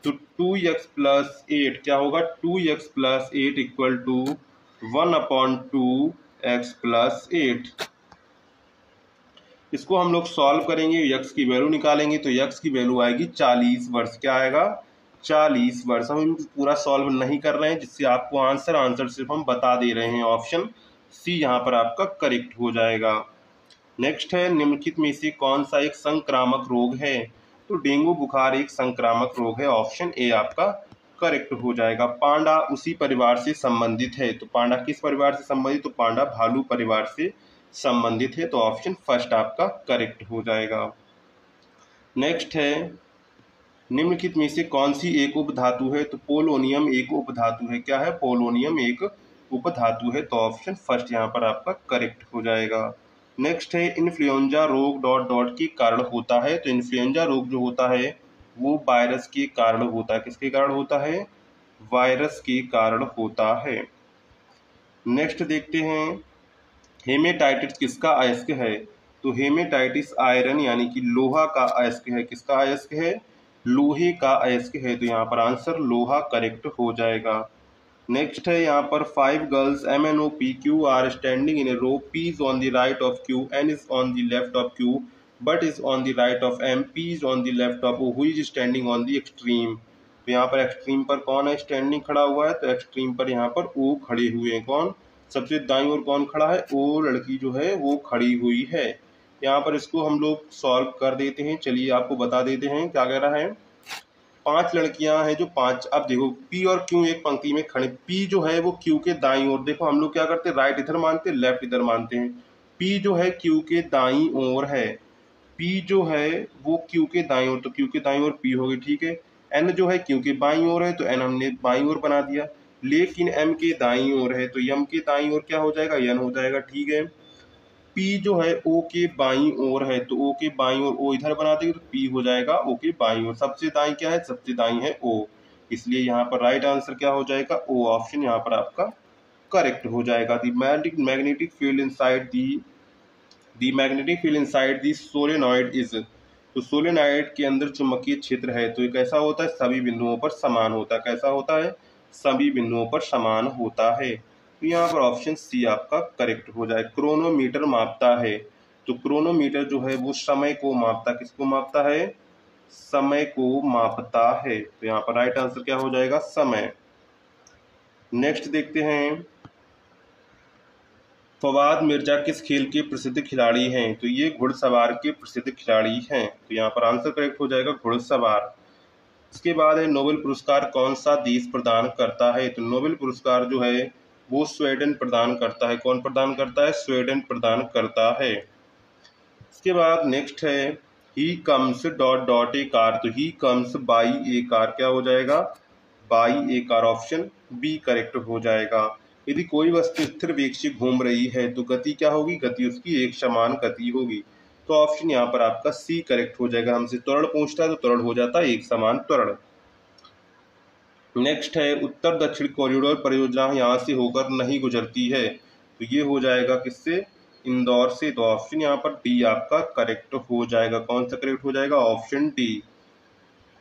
Speaker 1: तो 2x+8 क्या होगा? 2x+8 equal to 1/2x+8। इसको हम लोग सॉल्व करेंगे, यक्स की वैल्यू निकालेंगे, तो यक्स की वैल्यू आएगी 40 वर्ष। क्या आएगा? 40 वर्ष। हम पूरा सॉल्व नहीं कर रहे हैं जिससे आपको आंसर सिर्फ हम बता दे रहे हैं। ऑप्शन सी यहाँ पर आपका करेक्ट हो जाएगा। नेक्स्ट है, निम्नलिखित में से कौन सा एक संक्रामक रोग है? तो डेंगू बुखार एक संक्रामक रोग है। ऑप्शन ए आपका करेक्ट हो जाएगा। पांडा उसी परिवार से संबंधित है, तो पांडा किस परिवार से संबंधित? तो पांडा भालू परिवार से संबंधित है, तो ऑप्शन फर्स्ट आपका करेक्ट हो जाएगा। नेक्स्ट है, निम्नलिखित में से कौन सी एक उपधातु है? तो पोलोनियम एक उपधातु है। क्या है? पोलोनियम एक उपधातु है, तो ऑप्शन फर्स्ट यहाँ पर आपका करेक्ट हो जाएगा। नेक्स्ट है, इन्फ्लुएंजा रोग ... के कारण होता है। तो इन्फ्लुएंजा रोग जो होता है वो वायरस के कारण होता है। किसके कारण होता है? वायरस के कारण होता है। नेक्स्ट देखते हैं, हेमेटाइटिस किसका अयस्क है? तो हेमेटाइटिस आयरन यानी कि लोहा का अयस्क है। किसका अयस्क है? लोहे का अयस्क है, तो यहाँ पर आंसर लोहा करेक्ट हो जाएगा। नेक्स्ट है यहाँ पर 5 girls MNOPQ are standing in a row, P is on the right of Q, N is on the left of Q, but is on the right of M, P is on the left of O, who is standing on the extreme. तो यहाँ पर एक्सट्रीम पर कौन है स्टैंडिंग खड़ा हुआ है? तो एक्सट्रीम पर यहाँ पर O खड़े हुए हैं। कौन? सबसे दाईं ओर कौन खड़ा है? O लड़की जो है वो खड़ी हुई है। यहाँ पर इसको हम लोग सॉल्व कर देते हैं। चलिए आपको बता देते हैं क्या कह रहा है। 5 लड़कियां हैं जो 5, अब देखो P और Q एक पंक्ति में खड़े। P जो है वो Q के दाईं ओर, देखो हम लोग क्या करते हैं, राइट इधर मानते हैं, लेफ्ट इधर मानते हैं। P जो है Q के दाईं ओर है, P जो है वो Q के दाईं ओर, तो Q के दाईं ओर P होगी, ठीक है। N जो है Q के बाईं ओर है, तो N हमने बाईं ओर बना दिया। लेकिन M के दाईं ओर है, तो M के दाईं ओर क्या हो जाएगा? N हो जाएगा, ठीक है। P जो है O के बाईं ओर है, तो O के बाईं ओर O इधर बना देंगे तो P हो जाएगा O के बाईं ओर। सबसे दाईं क्या है? सबसे दाईं है O, इसलिए यहाँ पर राइट आंसर क्या हो जाएगा? O ऑप्शन यहाँ पर आपका करेक्ट हो जाएगा। The magnetic field inside the solenoid is, तो सोलेनॉइड के अंदर चुंबकीय क्षेत्र है, तो ये कैसा होता है? सभी बिंदुओं पर समान होता है। कैसा होता है? सभी बिंदुओं पर समान होता है, तो यहाँ पर ऑप्शन सी आपका करेक्ट हो जाए। क्रोनोमीटर मापता है, तो क्रोनोमीटर जो है वो समय को मापता, किसको मापता है? समय को मापता है, तो यहाँ पर राइट आंसर क्या हो जाएगा? समय। नेक्स्ट देखते हैं, फवाद मिर्जा किस खेल के प्रसिद्ध खिलाड़ी हैं? तो ये घुड़सवार के प्रसिद्ध खिलाड़ी हैं, तो यहाँ पर आंसर करेक्ट हो जाएगा घुड़सवार। इसके बाद है नोबेल पुरस्कार कौन सा देश प्रदान करता है, तो नोबेल पुरस्कार जो है वो स्वीडन प्रदान करता है। कौन प्रदान करता है? स्वीडन प्रदान करता है। इसके बाद नेक्स्ट है he comes dot dot a car, तो he comes by a car क्या हो जाएगा? By a car, option B correct हो जाएगा। यदि कोई वस्तु स्थिर वेग से घूम रही है तो गति क्या होगी? गति उसकी एक समान गति होगी, तो ऑप्शन यहाँ पर आपका सी करेक्ट हो जाएगा। हमसे त्वरण पूछता है तो त्वरण हो जाता है एक समान त्वरण। नेक्स्ट है उत्तर दक्षिण कॉरिडोर परियोजना यहाँ से होकर नहीं गुजरती है, तो ये हो जाएगा किससे? इंदौर से, तो ऑप्शन यहाँ पर डी आपका करेक्ट हो जाएगा। कौन सा करेक्ट हो जाएगा? Option D.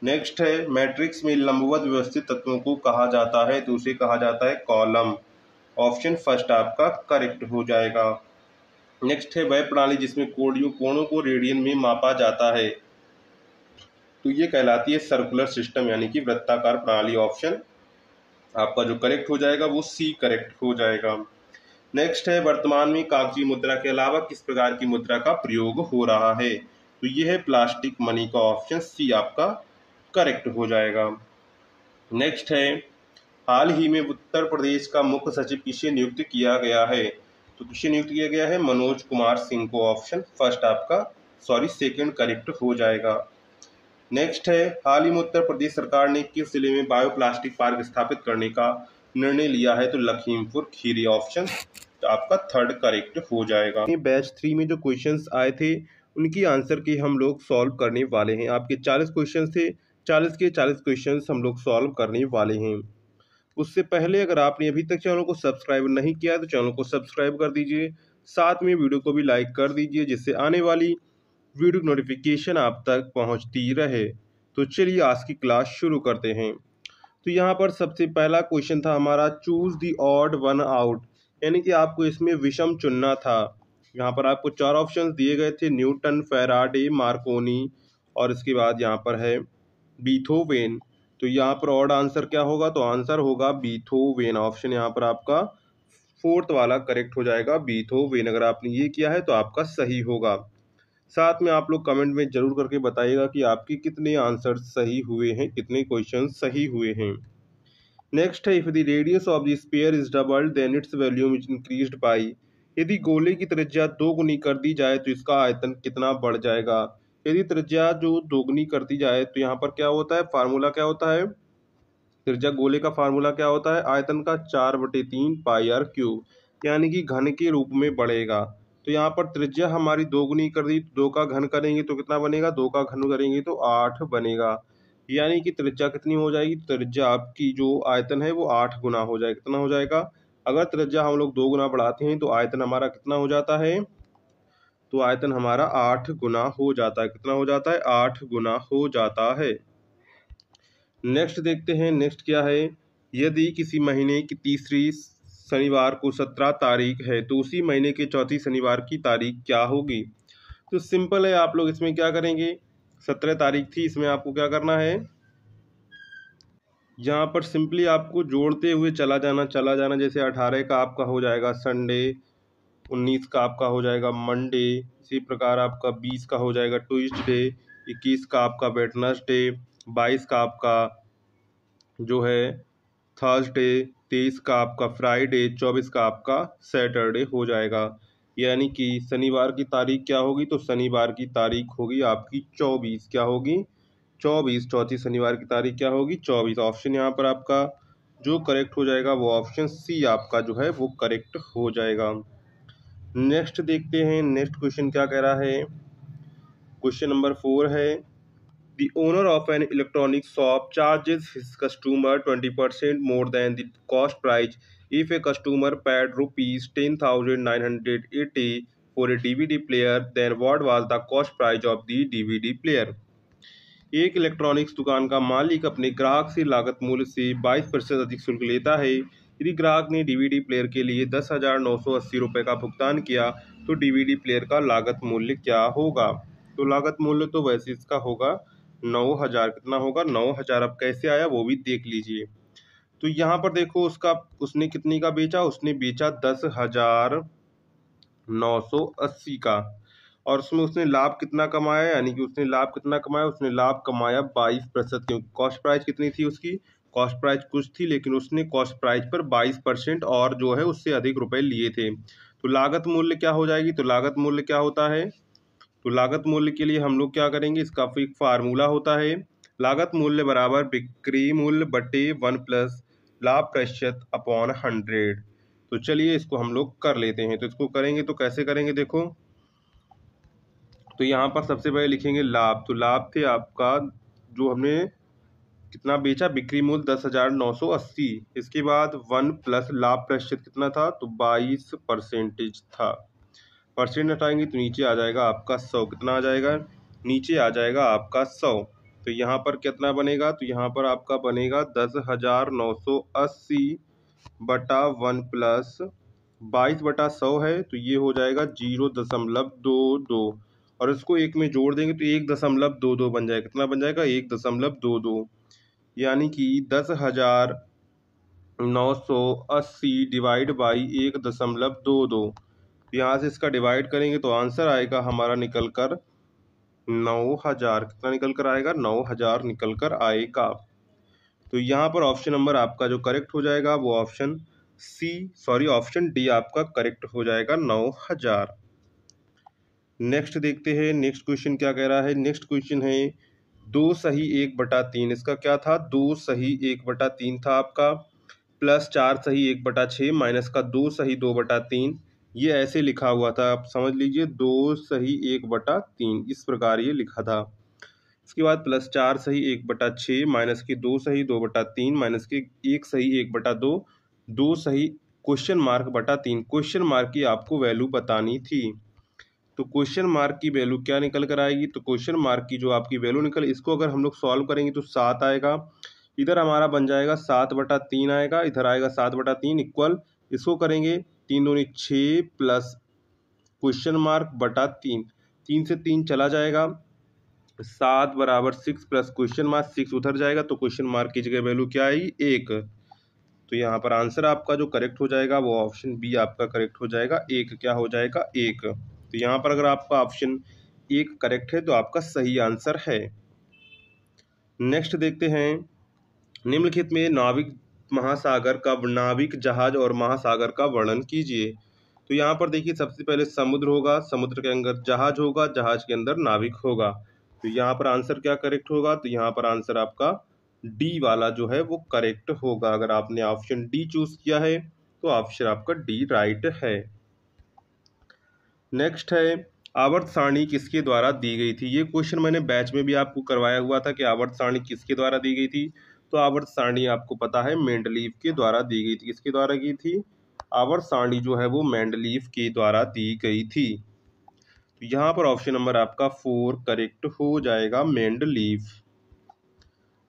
Speaker 1: नेक्स्ट है मैट्रिक्स में लंबवत व्यवस्थित तत्वों को कहा जाता है, तो उसे कहा जाता है कॉलम, ऑप्शन फर्स्ट आपका करेक्ट हो जाएगा। नेक्स्ट है वह प्रणाली जिसमें कोणों को रेडियन में मापा जाता है, तो ये कहलाती है सर्कुलर सिस्टम यानी कि वृत्ताकार प्रणाली, ऑप्शन आपका जो करेक्ट हो जाएगा वो सी करेक्ट हो जाएगा। नेक्स्ट है वर्तमान में कागजी मुद्रा के अलावा किस प्रकार की मुद्रा का प्रयोग हो रहा है, तो ये है प्लास्टिक मनी का, ऑप्शन सी आपका करेक्ट हो जाएगा। नेक्स्ट है हाल ही में उत्तर प्रदेश का मुख्य सचिव किसे नियुक्त किया गया है, तो किसे नियुक्त किया गया है? मनोज कुमार सिंह को, ऑप्शन फर्स्ट आपका सेकंड करेक्ट हो जाएगा। नेक्स्ट है हाल ही में उत्तर प्रदेश सरकार ने किस जिले में बायोप्लास्टिक पार्क स्थापित करने का निर्णय लिया है, तो लखीमपुर खीरी, ऑप्शन तो आपका थर्ड करेक्ट हो जाएगा। बैच 3 में जो क्वेश्चंस आए थे उनकी आंसर की हम लोग सॉल्व करने वाले हैं। आपके 40 क्वेश्चन थे, 40 के 40 क्वेश्चंस हम लोग सॉल्व करने वाले हैं। उससे पहले अगर आपने अभी तक चैनल को सब्सक्राइब नहीं किया तो चैनल को सब्सक्राइब कर दीजिए, साथ में वीडियो को भी लाइक कर दीजिए जिससे आने वाली वीडियो नोटिफिकेशन आप तक पहुंचती रहे। तो चलिए आज की क्लास शुरू करते हैं। तो यहाँ पर सबसे पहला क्वेश्चन था हमारा choose the odd one out, यानी कि आपको इसमें विषम चुनना था। यहाँ पर आपको 4 ऑप्शंस दिए गए थे, न्यूटन, फैराडे, मार्कोनी और इसके बाद यहाँ पर है बीथोवेन। तो यहाँ पर ऑड आंसर क्या होगा, तो आंसर होगा बीथोवेन, ऑप्शन यहाँ पर आपका फोर्थ वाला करेक्ट हो जाएगा, बीथोवेन। अगर आपने ये किया है तो आपका सही होगा। साथ में आप लोग कमेंट में जरूर करके बताइएगा कि आपके कितने आंसर सही हुए हैं, कितने क्वेश्चन सही हुए हैं। नेक्स्ट है if the radius of the sphere is doubled then its volume is increased by, यदि गोले की त्रिज्या दोगुनी कर दी जाए तो इसका आयतन कितना बढ़ जाएगा। यदि त्रिज्या जो दोगुनी कर दी जाए तो यहाँ पर क्या होता है, फार्मूला क्या होता है, त्रिज्या गोले का फार्मूला क्या होता है, आयतन का 4/3 पाई आर क्यूब, यानी कि घन के रूप में बढ़ेगा। तो यहाँ पर त्रिज्या हमारी दोगुनी कर दी, 2 का घन करेंगे तो कितना बनेगा, 2 का घन करेंगे तो 8 बनेगा, यानी कि त्रिज्या कितनी हो जाएगी, त्रिज्या आपकी जो आयतन है वो 8 गुना हो जाएगा। कितना हो जाएगा, अगर त्रिज्या हम लोग 2 गुना बढ़ाते हैं तो आयतन हमारा कितना हो जाता है, तो आयतन हमारा 8 गुना हो जाता है। कितना हो जाता है, 8 गुना हो जाता है। नेक्स्ट देखते हैं, नेक्स्ट क्या है, यदि किसी महीने की तीसरी शनिवार को 17 तारीख है तो उसी महीने के चौथी शनिवार की तारीख क्या होगी। तो सिंपल है, आप लोग इसमें क्या करेंगे, 17 तारीख थी, इसमें आपको क्या करना है, यहाँ पर सिंपली आपको जोड़ते हुए चला जाना। जैसे 18 का आपका हो जाएगा संडे, 19 का आपका हो जाएगा मंडे, इसी प्रकार आपका 20 का हो जाएगा ट्यूसडे, 21 का आपका वेडनेसडे, 22 का आपका जो है थर्सडे, 23 का आपका फ्राइडे, 24 का आपका सैटरडे हो जाएगा। यानी कि शनिवार की तारीख क्या होगी, तो शनिवार की तारीख होगी आपकी 24, क्या होगी 24, चौथी शनिवार की तारीख क्या होगी 24। ऑप्शन यहाँ पर आपका जो करेक्ट हो जाएगा वो ऑप्शन सी आपका जो है वो करेक्ट हो जाएगा। नेक्स्ट देखते हैं, नेक्स्ट क्वेश्चन क्या कह रहा है, क्वेश्चन नंबर 4 है The owner of an electronic shop charges his customer 20% more than the cost price if a customer paid rupees 10,980 for a DVD player, then what was the cost price of the DVD player? एक इलेक्ट्रॉनिक्स दुकान का मालिक अपने ग्राहक से लागत मूल्य से 22% अधिक शुल्क लेता है। यदि ग्राहक ने डीवीडी प्लेयर के लिए 10,980 रुपये का भुगतान किया तो डीवीडी प्लेयर का लागत मूल्य क्या होगा। तो लागत मूल्य तो वैसे इसका होगा 9,000। कितना होगा 9,000। अब कैसे आया वो भी देख लीजिए। तो यहाँ पर देखो उसने कितने का बेचा, उसने बेचा 10,980 का, और उसमें उसने लाभ कितना कमाया, यानी कि उसने लाभ कितना कमाया, उसने लाभ कमाया 22%। क्योंकि कॉस्ट प्राइस कितनी थी उसकी, कॉस्ट प्राइस कुछ थी, लेकिन उसने कॉस्ट प्राइस पर 22% और जो है उससे अधिक रुपए लिए थे। तो लागत मूल्य क्या हो जाएगी, तो लागत मूल्य क्या होता है, तो लागत मूल्य के लिए हम लोग क्या करेंगे, इसका एक फार्मूला होता है, लागत मूल्य बराबर बिक्री मूल्य बटे 1 प्लस लाभ प्रतिशत अपॉन 100। तो चलिए इसको हम लोग कर लेते हैं। तो इसको करेंगे तो कैसे करेंगे, देखो तो यहाँ पर सबसे पहले लिखेंगे लाभ। तो लाभ थे आपका, जो हमने कितना बेचा, बिक्री मूल्य 10,980। इसके बाद 1 प्लस लाभ प्रतिशत कितना था, तो 22% था। परसेंट हटाएंगे तो नीचे आ जाएगा आपका 100। कितना आ जाएगा, नीचे आ जाएगा आपका 100। तो यहाँ पर कितना बनेगा, तो यहाँ पर आपका बनेगा 10,980 बटा 1 प्लस 22/100 है, तो ये हो जाएगा 0.22। और इसको एक में जोड़ देंगे तो 1.22 बन जाएगा। कितना बन जाएगा, 1.22, यानी कि 10,980 डिवाइड बाई 1.22। यहाँ से इसका डिवाइड करेंगे तो आंसर आएगा हमारा निकल कर 9,000। कितना निकल कर आएगा, 9,000 निकल कर आएगा। तो यहाँ पर ऑप्शन नंबर आपका जो करेक्ट हो जाएगा वो ऑप्शन ऑप्शन डी आपका करेक्ट हो जाएगा, 9,000। नेक्स्ट देखते हैं, नेक्स्ट क्वेश्चन क्या कह रहा है। नेक्स्ट क्वेश्चन है 2 सही 1/3। इसका क्या था, 2 सही 1/3 था आपका, प्लस 4 सही 1/6 माइनस का 2 सही 2/3। ये ऐसे लिखा हुआ था, आप समझ लीजिए 2 सही 1/3 इस प्रकार ये लिखा था। इसके बाद प्लस 4 सही 1/6 माइनस के 2 सही 2/3 माइनस के 1 सही 1/2, 2 सही क्वेश्चन मार्क बटा 3। क्वेश्चन मार्क की आपको वैल्यू बतानी थी। तो क्वेश्चन मार्क की वैल्यू क्या निकल कर आएगी, तो क्वेश्चन मार्क की जो आपकी वैल्यू इसको अगर हम लोग सॉल्व करेंगे तो 7 आएगा। इधर हमारा बन जाएगा 7/3 आएगा, इधर आएगा 7/3 इक्वल, इसको करेंगे 3 दूनी 6 प्लस क्वेश्चन मार्क बटा 3, 3 से 3 चला जाएगा, 7 बराबर 6 प्लस क्वेश्चन मार्क 6 उधर जाएगा, तो क्वेश्चन मार्क की जगह वैल्यू क्या आएगी, 1। तो यहाँ पर आंसर आपका जो करेक्ट हो जाएगा वो ऑप्शन बी आपका करेक्ट हो जाएगा, 1 क्या हो जाएगा, 1। तो यहाँ पर अगर आपका ऑप्शन 1 करेक्ट है तो आपका सही आंसर है। नेक्स्ट देखते हैं, निम्नलिखित में नाविक जहाज और महासागर का वर्णन कीजिए। तो यहाँ पर देखिए सबसे पहले समुद्र होगा, समुद्र के अंदर जहाज होगा, जहाज के अंदर नाविक होगा। तो यहाँ पर आंसर क्या करेक्ट होगा, तो यहाँ पर आंसर आपका डी वाला जो है वो करेक्ट होगा। अगर आपने ऑप्शन डी चूज किया है तो ऑप्शन आपका डी राइट है। नेक्स्ट है, आवर्त सारणी किसके द्वारा दी गई थी। ये क्वेश्चन मैंने बैच में भी आपको करवाया हुआ था कि आवर्त सारणी किसके द्वारा दी गई थी। तो आवर्त सारणी आपको पता है मेंडलीव के द्वारा दी गई थी। किसके द्वारा की थी, आवर्त सारणी जो है वो मेंडलीव के द्वारा दी गई थी। तो यहाँ पर ऑप्शन नंबर आपका 4 करेक्ट हो जाएगा, मेंडलीव।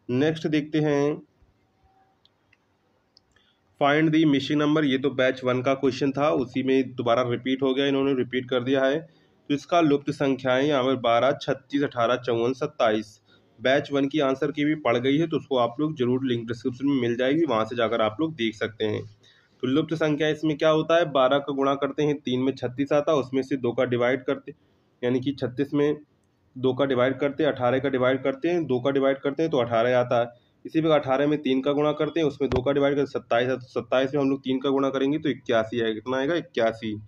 Speaker 1: नेक्स्ट देखते हैं, फाइंड दी मिसिंग नंबर। ये तो बैच 1 का क्वेश्चन था, उसी में दोबारा रिपीट हो गया, इन्होंने रिपीट कर दिया है। तो इसका लुप्त संख्याएं यहाँ पर 12, 36, 18, 54, 27 बैच 1 की आंसर की भी पड़ गई है, तो उसको आप लोग जरूर लिंक डिस्क्रिप्शन में मिल जाएगी, वहाँ से जाकर आप लोग देख सकते हैं। तो लुप्त संख्या इसमें क्या होता है, 12 का गुणा करते हैं 3 में 36 आता है, उसमें से 2 का डिवाइड करते, यानी कि 36 में 2 का डिवाइड करते हैं, 18 का डिवाइड करते हैं, 2 का डिवाइड करते हैं तो 18 आता है। इसी प्रकार 18 में 3 का गुणा करते हैं, उसमें 2 का डिवाइड करते 27 है, तो 27 में हम लोग 3 का गुणा करेंगे तो 81 आएगा। कितना आएगा, 81।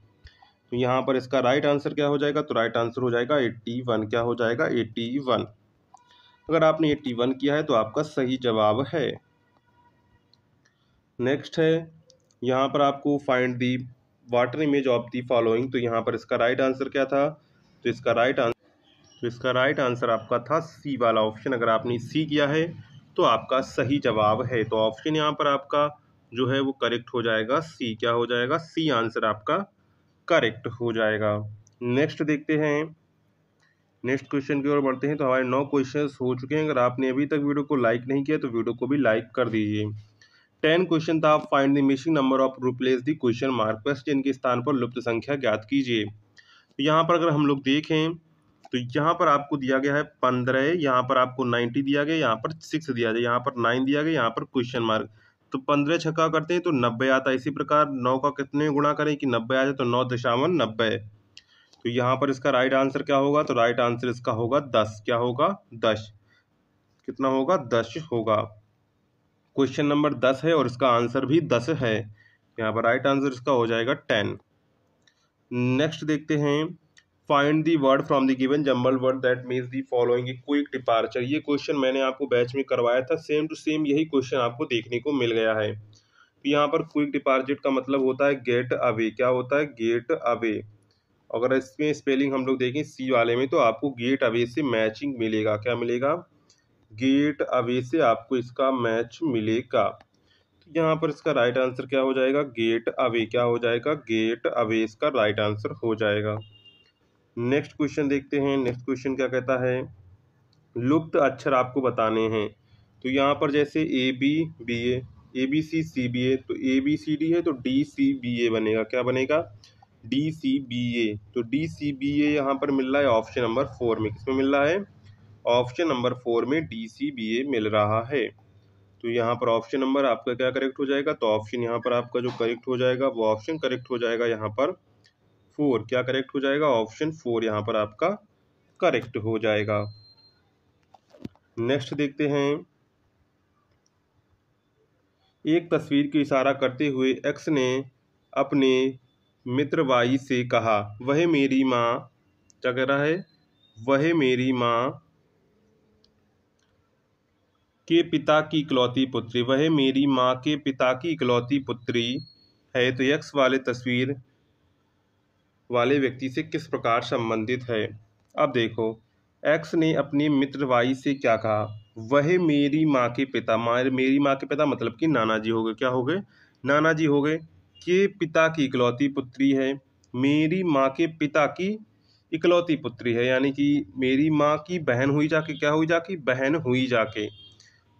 Speaker 1: तो यहाँ पर इसका राइट आंसर क्या हो जाएगा, तो राइट आंसर हो जाएगा 81। क्या हो जाएगा, 81। अगर आपने 81 किया है तो आपका सही जवाब है। नेक्स्ट है, यहाँ पर आपको find the water image of the following. तो यहाँ पर इसका राइट आंसर क्या था, तो इसका राइट आंसर आपका था सी वाला ऑप्शन। अगर आपने सी किया है तो आपका सही जवाब है। तो ऑप्शन यहाँ पर आपका जो है वो करेक्ट हो जाएगा, सी। क्या हो जाएगा, सी आंसर आपका करेक्ट हो जाएगा। नेक्स्ट देखते हैं, नेक्स्ट क्वेश्चन की ओर बढ़ते हैं। तो हमारे 9 क्वेश्चंस हो चुके हैं। अगर आपने अभी तक वीडियो को लाइक नहीं किया तो वीडियो को भी लाइक कर दीजिए। 10 क्वेश्चन था, find the missing number off replace the question mark, question के स्थान पर लुप्त संख्या ज्ञात कीजिए। तो यहाँ पर अगर हम लोग देखें तो यहाँ पर आपको दिया गया है 15, यहाँ पर आपको 90 दिया गया, यहाँ पर 6 दिया गया, यहाँ पर 9 दिया गया, यहाँ पर क्वेश्चन मार्क। तो 15 छक्का करते हैं तो 90 आता है। इसी प्रकार 9 का कितने गुणा करें कि 90 आ जाए, तो 9 दशामलव 90। तो यहाँ पर इसका राइट आंसर क्या होगा? तो राइट आंसर इसका होगा 10। क्या होगा? 10। कितना होगा? 10 होगा। क्वेश्चन नंबर 10 है और इसका आंसर भी 10 है। यहाँ पर राइट आंसर इसका हो जाएगा 10। नेक्स्ट देखते हैं, find the word from the given jumble word that means the following quick departure. ये क्वेश्चन मैंने आपको बैच में करवाया था, सेम टू सेम यही क्वेश्चन आपको देखने को मिल गया है। तो यहाँ पर क्विक डिपार्चर का मतलब होता है गेट अवे। क्या होता है? Get away. अगर इसमें स्पेलिंग हम लोग देखें सी वाले में, तो आपको गेट अवे से मैचिंग मिलेगा। क्या मिलेगा? गेट अवे से आपको इसका मैच मिलेगा। तो यहाँ पर इसका राइट आंसर क्या हो जाएगा? Get away. क्या हो जाएगा? गेट अवे इसका राइट आंसर हो जाएगा। नेक्स्ट क्वेश्चन देखते हैं। नेक्स्ट क्वेश्चन क्या कहता है? लुप्त अक्षर आपको बताने हैं। तो यहाँ पर जैसे A B B A B C C B A, तो ए बी सी डी है तो डी सी बी ए बनेगा। क्या बनेगा? D C B A. तो डी सी बी ए यहाँ पर मिल रहा है ऑप्शन नंबर 4 में। किसमें मिल रहा है? ऑप्शन नंबर 4 में डी सी बी ए मिल रहा है। तो यहाँ पर ऑप्शन नंबर आपका क्या करेक्ट हो जाएगा? तो ऑप्शन यहाँ पर आपका जो करेक्ट हो जाएगा वो ऑप्शन करेक्ट हो जाएगा यहाँ पर 4। क्या करेक्ट हो जाएगा? ऑप्शन 4 यहाँ पर आपका करेक्ट हो जाएगा। नेक्स्ट देखते हैं, एक तस्वीर की इशारा करते हुए एक्स ने अपने मित्र वाई से कहा, वह मेरी माँ, क्या कह रहा है? वह मेरी माँ के पिता की इकलौती पुत्री, वह मेरी माँ के पिता की इकलौती पुत्री है। तो एक्स वाले तस्वीर वाले व्यक्ति से किस प्रकार संबंधित है? अब देखो, एक्स ने अपने मित्र वाई से क्या कहा? वह मेरी माँ के पिता, मेरी माँ के पिता मतलब कि नाना जी हो गए। क्या हो गए? नाना जी हो गए। के पिता की इकलौती पुत्री है। मेरी माँ के पिता की इकलौती पुत्री है, यानी कि मेरी माँ की बहन हुई जाके, क्या हुई जाके? बहन हुई जाके।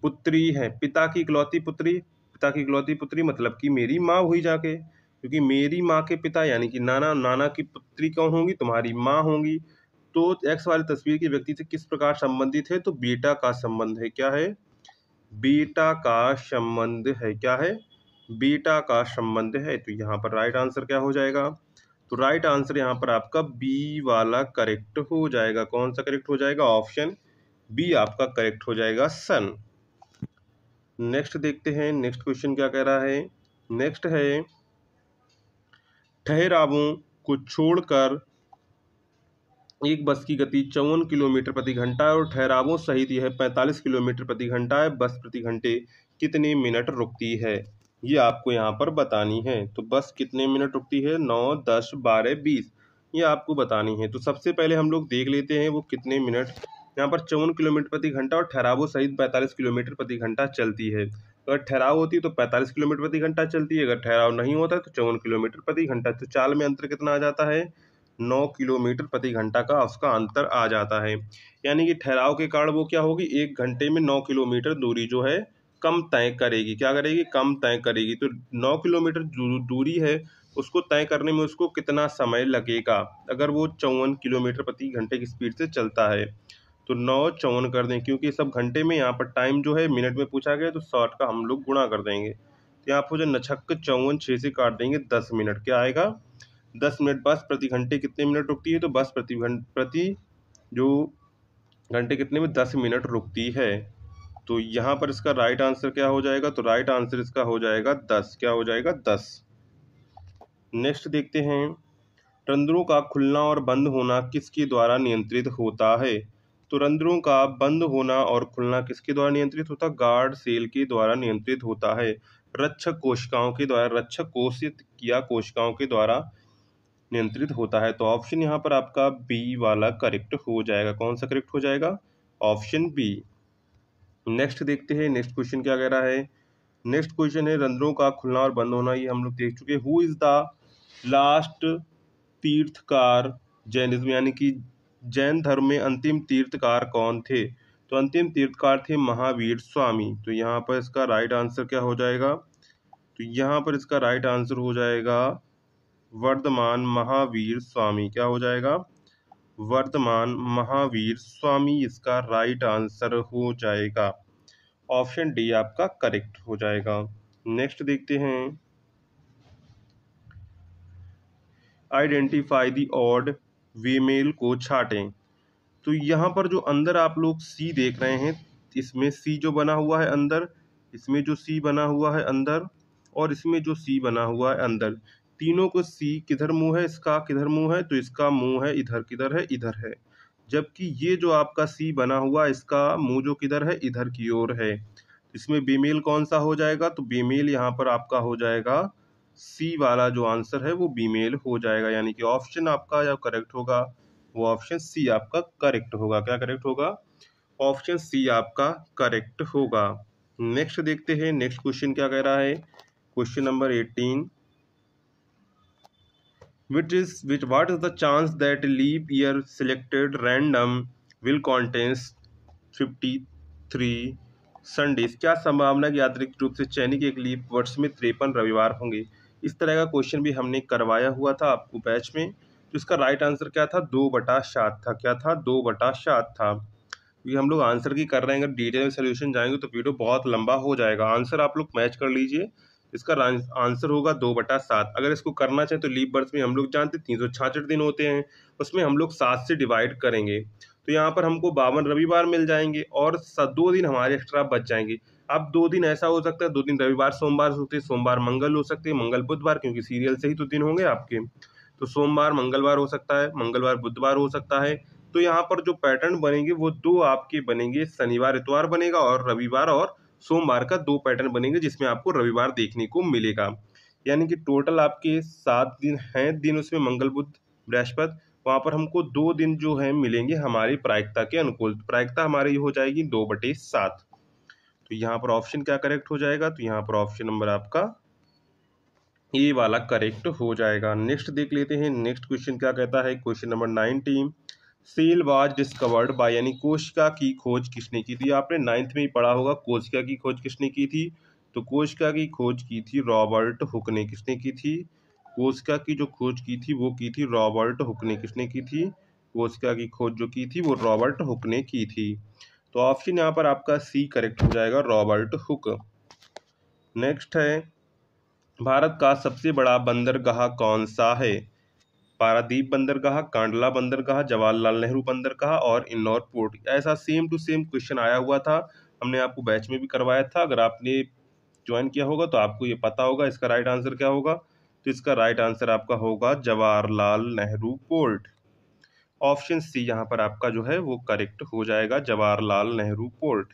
Speaker 1: पुत्री है, पिता की इकलौती पुत्री, पिता की इकलौती पुत्री मतलब कि मेरी माँ हुई जाके, क्योंकि मेरी माँ के पिता यानी कि नाना, नाना की पुत्री कौन होंगी? तुम्हारी माँ होंगी। तो एक्स वाली तस्वीर के व्यक्ति से किस प्रकार संबंधित है? तो बेटा का संबंध है। क्या है? बेटा का संबंध है। क्या है? बेटा का संबंध है। तो यहाँ पर राइट आंसर क्या हो जाएगा? तो राइट आंसर यहाँ पर आपका बी वाला करेक्ट हो जाएगा। कौन सा करेक्ट हो जाएगा? ऑप्शन बी आपका करेक्ट हो जाएगा, सन। नेक्स्ट देखते हैं, नेक्स्ट क्वेश्चन क्या कह रहा है? नेक्स्ट है, ठहरावों को छोड़कर एक बस की गति 54 किलोमीटर प्रति घंटा है और ठहरावों सहित यह 45 किलोमीटर प्रति घंटा है। बस प्रति घंटे कितने मिनट रुकती है? ये आपको यहाँ पर बतानी है। तो बस कितने मिनट रुकती है? 9, 10, 12, 20, ये आपको बतानी है। तो सबसे पहले हम लोग देख लेते हैं वो कितने मिनट। यहाँ पर 54 किलोमीटर प्रति घंटा और ठहरावों सहित 45 किलोमीटर प्रति घंटा चलती है। अगर ठहराव होती है तो 45 किलोमीटर प्रति घंटा चलती है, अगर ठहराव नहीं होता है तो 54 किलोमीटर प्रति घंटा। तो चाल में अंतर कितना आ जाता है? 9 किलोमीटर प्रति घंटा का उसका अंतर आ जाता है। यानी कि ठहराव के कारण वो क्या होगी? 1 घंटे में 9 किलोमीटर दूरी जो है कम तय करेगी। क्या करेगी? कम तय करेगी। तो 9 किलोमीटर दूरी है, उसको तय करने में उसको कितना समय लगेगा? अगर वो 54 किलोमीटर प्रति घंटे की स्पीड से चलता है तो 9 54 कर दें, क्योंकि सब घंटे में, यहाँ पर टाइम जो है मिनट में पूछा गया तो 60 का हम लोग गुणा कर देंगे। तो यहाँ पर जो नछक 54 6 से काट देंगे 10 मिनट। क्या आएगा? 10 मिनट। बस प्रति घंटे कितने मिनट रुकती है? तो बस प्रति जो घंटे कितने में? 10 मिनट रुकती है। तो यहाँ पर इसका राइट आंसर क्या हो जाएगा? तो राइट आंसर इसका हो जाएगा 10। क्या हो जाएगा? 10। नेक्स्ट देखते हैं, रंध्रों का खुलना और बंद होना किसके द्वारा नियंत्रित होता है? तो रंध्रों का बंद होना और खुलना किसके द्वारा नियंत्रित होता है? गार्ड सेल के द्वारा नियंत्रित होता है। रक्षक कोशिकाओं के द्वारा, रक्षक कोशित किया कोशिकाओं के द्वारा नियंत्रित होता है। तो ऑप्शन यहाँ पर आपका बी वाला करेक्ट हो जाएगा। कौन सा करेक्ट हो जाएगा? Option B. नेक्स्ट देखते हैं, नेक्स्ट क्वेश्चन क्या कह रहा है? नेक्स्ट क्वेश्चन है, रंध्रों का खुलना और बंद होना, ये हम लोग देख चुके। हु इज द लास्ट तीर्थकार जैनिज्म, यानी कि जैन धर्म में अंतिम तीर्थकार कौन थे? तो अंतिम तीर्थकार थे महावीर स्वामी। तो यहाँ पर इसका राइट आंसर क्या हो जाएगा? तो यहाँ पर इसका राइट आंसर हो जाएगा वर्धमान महावीर स्वामी। क्या हो जाएगा? वर्धमान महावीर स्वामी इसका राइट आंसर हो जाएगा। ऑप्शन डी आपका करेक्ट हो जाएगा। नेक्स्ट देखते हैं, आइडेंटिफाई द ऑड वीमेल को छाटें। तो यहाँ पर जो अंदर आप लोग सी देख रहे हैं, इसमें सी जो बना हुआ है अंदर, इसमें जो सी बना हुआ है अंदर, और इसमें जो सी बना हुआ है अंदर, तीनों को सी किधर मुंह है, इसका किधर मुंह है, तो इसका मुंह है इधर, किधर है, इधर है। जबकि ये जो आपका सी बना हुआ, इसका मुंह जो किधर है, इधर की ओर है। इसमें बीमेल कौन सा हो जाएगा, तो बीमेल यहाँ पर आपका हो जाएगा सी वाला जो आंसर है वो बीमेल हो जाएगा, यानी कि ऑप्शन आपका जो करेक्ट होगा वो ऑप्शन सी आपका करेक्ट होगा। क्या करेक्ट होगा, ऑप्शन सी आपका करेक्ट होगा। नेक्स्ट देखते हैं, नेक्स्ट क्वेश्चन क्या कह रहा है। Question number 18, what is the chance that leap year selected random will contains 53 Sundays. क्या संभावना कि अतिरिक्त रूप से चयनित एक लीप वर्ष में 53 रविवार होंगे। इस तरह का क्वेश्चन भी हमने करवाया हुआ था आपको बैच में। तो इसका राइट आंसर क्या था, 2/7 था। क्या था, 2/7 था। क्योंकि हम लोग आंसर की कर रहे हैं, अगर डिटेल में सोल्यूशन जाएंगे तो वीडियो बहुत लंबा हो जाएगा। आंसर आप लोग मैच कर लीजिए। इसका आंसर होगा 2/7। अगर इसको करना चाहें तो लीप बर्थ में हम लोग जानते 366 दिन होते हैं, उसमें हम लोग 7 से डिवाइड करेंगे तो यहाँ पर हमको 52 रविवार मिल जाएंगे और 2 दिन हमारे एक्स्ट्रा बच जाएंगे। अब 2 दिन ऐसा हो सकता है, 2 दिन रविवार सोमवार हो सकते हैं, सोमवार मंगल हो सकते हैं, मंगल बुधवार, क्योंकि सीरियल से ही तो दिन होंगे आपके। तो सोमवार मंगलवार हो सकता है, मंगलवार बुधवार हो सकता है। तो यहाँ पर जो पैटर्न बनेंगे वो 2 आपके बनेंगे, शनिवार इतवार बनेगा और रविवार और सोमवार का 2 पैटर्न बनेंगे, जिसमें आपको रविवार देखने को मिलेगा। यानी कि टोटल आपके 7 दिन हैं, दिन उसमें मंगल बुध बृहस्पति, वहाँ पर हमको 2 दिन जो है मिलेंगे हमारी प्रायिकता के अनुकूल। प्रायिकता हमारी हो जाएगी 2/7। तो यहाँ पर ऑप्शन क्या करेक्ट हो जाएगा, तो यहाँ पर ऑप्शन नंबर आपका ए वाला करेक्ट हो जाएगा। नेक्स्ट देख लेते हैं, नेक्स्ट क्वेश्चन क्या कहता है। Question number 19, cell was discovered by, यानी कोशिका की खोज किसने की थी। आपने 9th में ही पढ़ा होगा कोशिका की खोज किसने की थी। तो कोशिका की खोज की थी रॉबर्ट हुक ने। किसने की थी, कोशिका की जो खोज की थी वो की थी रॉबर्ट हुक ने। किसने की थी, कोशिका की खोज जो की थी वो रॉबर्ट हुक ने की थी। तो ऑप्शन यहाँ पर आपका सी करेक्ट हो जाएगा, रॉबर्ट हुक। नेक्स्ट है, भारत का सबसे बड़ा बंदरगाह कौन सा है। पारादीप बंदरगाह, कांडला बंदरगाह, जवाहरलाल नेहरू बंदरगाह और इंदौर पोर्ट। ऐसा सेम टू सेम क्वेश्चन आया हुआ था, हमने आपको बैच में भी करवाया था। अगर आपने ज्वाइन किया होगा तो आपको ये पता होगा इसका राइट आंसर क्या होगा। तो इसका राइट आंसर आपका होगा Jawaharlal Nehru port. Option C यहाँ पर आपका जो है वो करेक्ट हो जाएगा, जवाहरलाल नेहरू पोर्ट।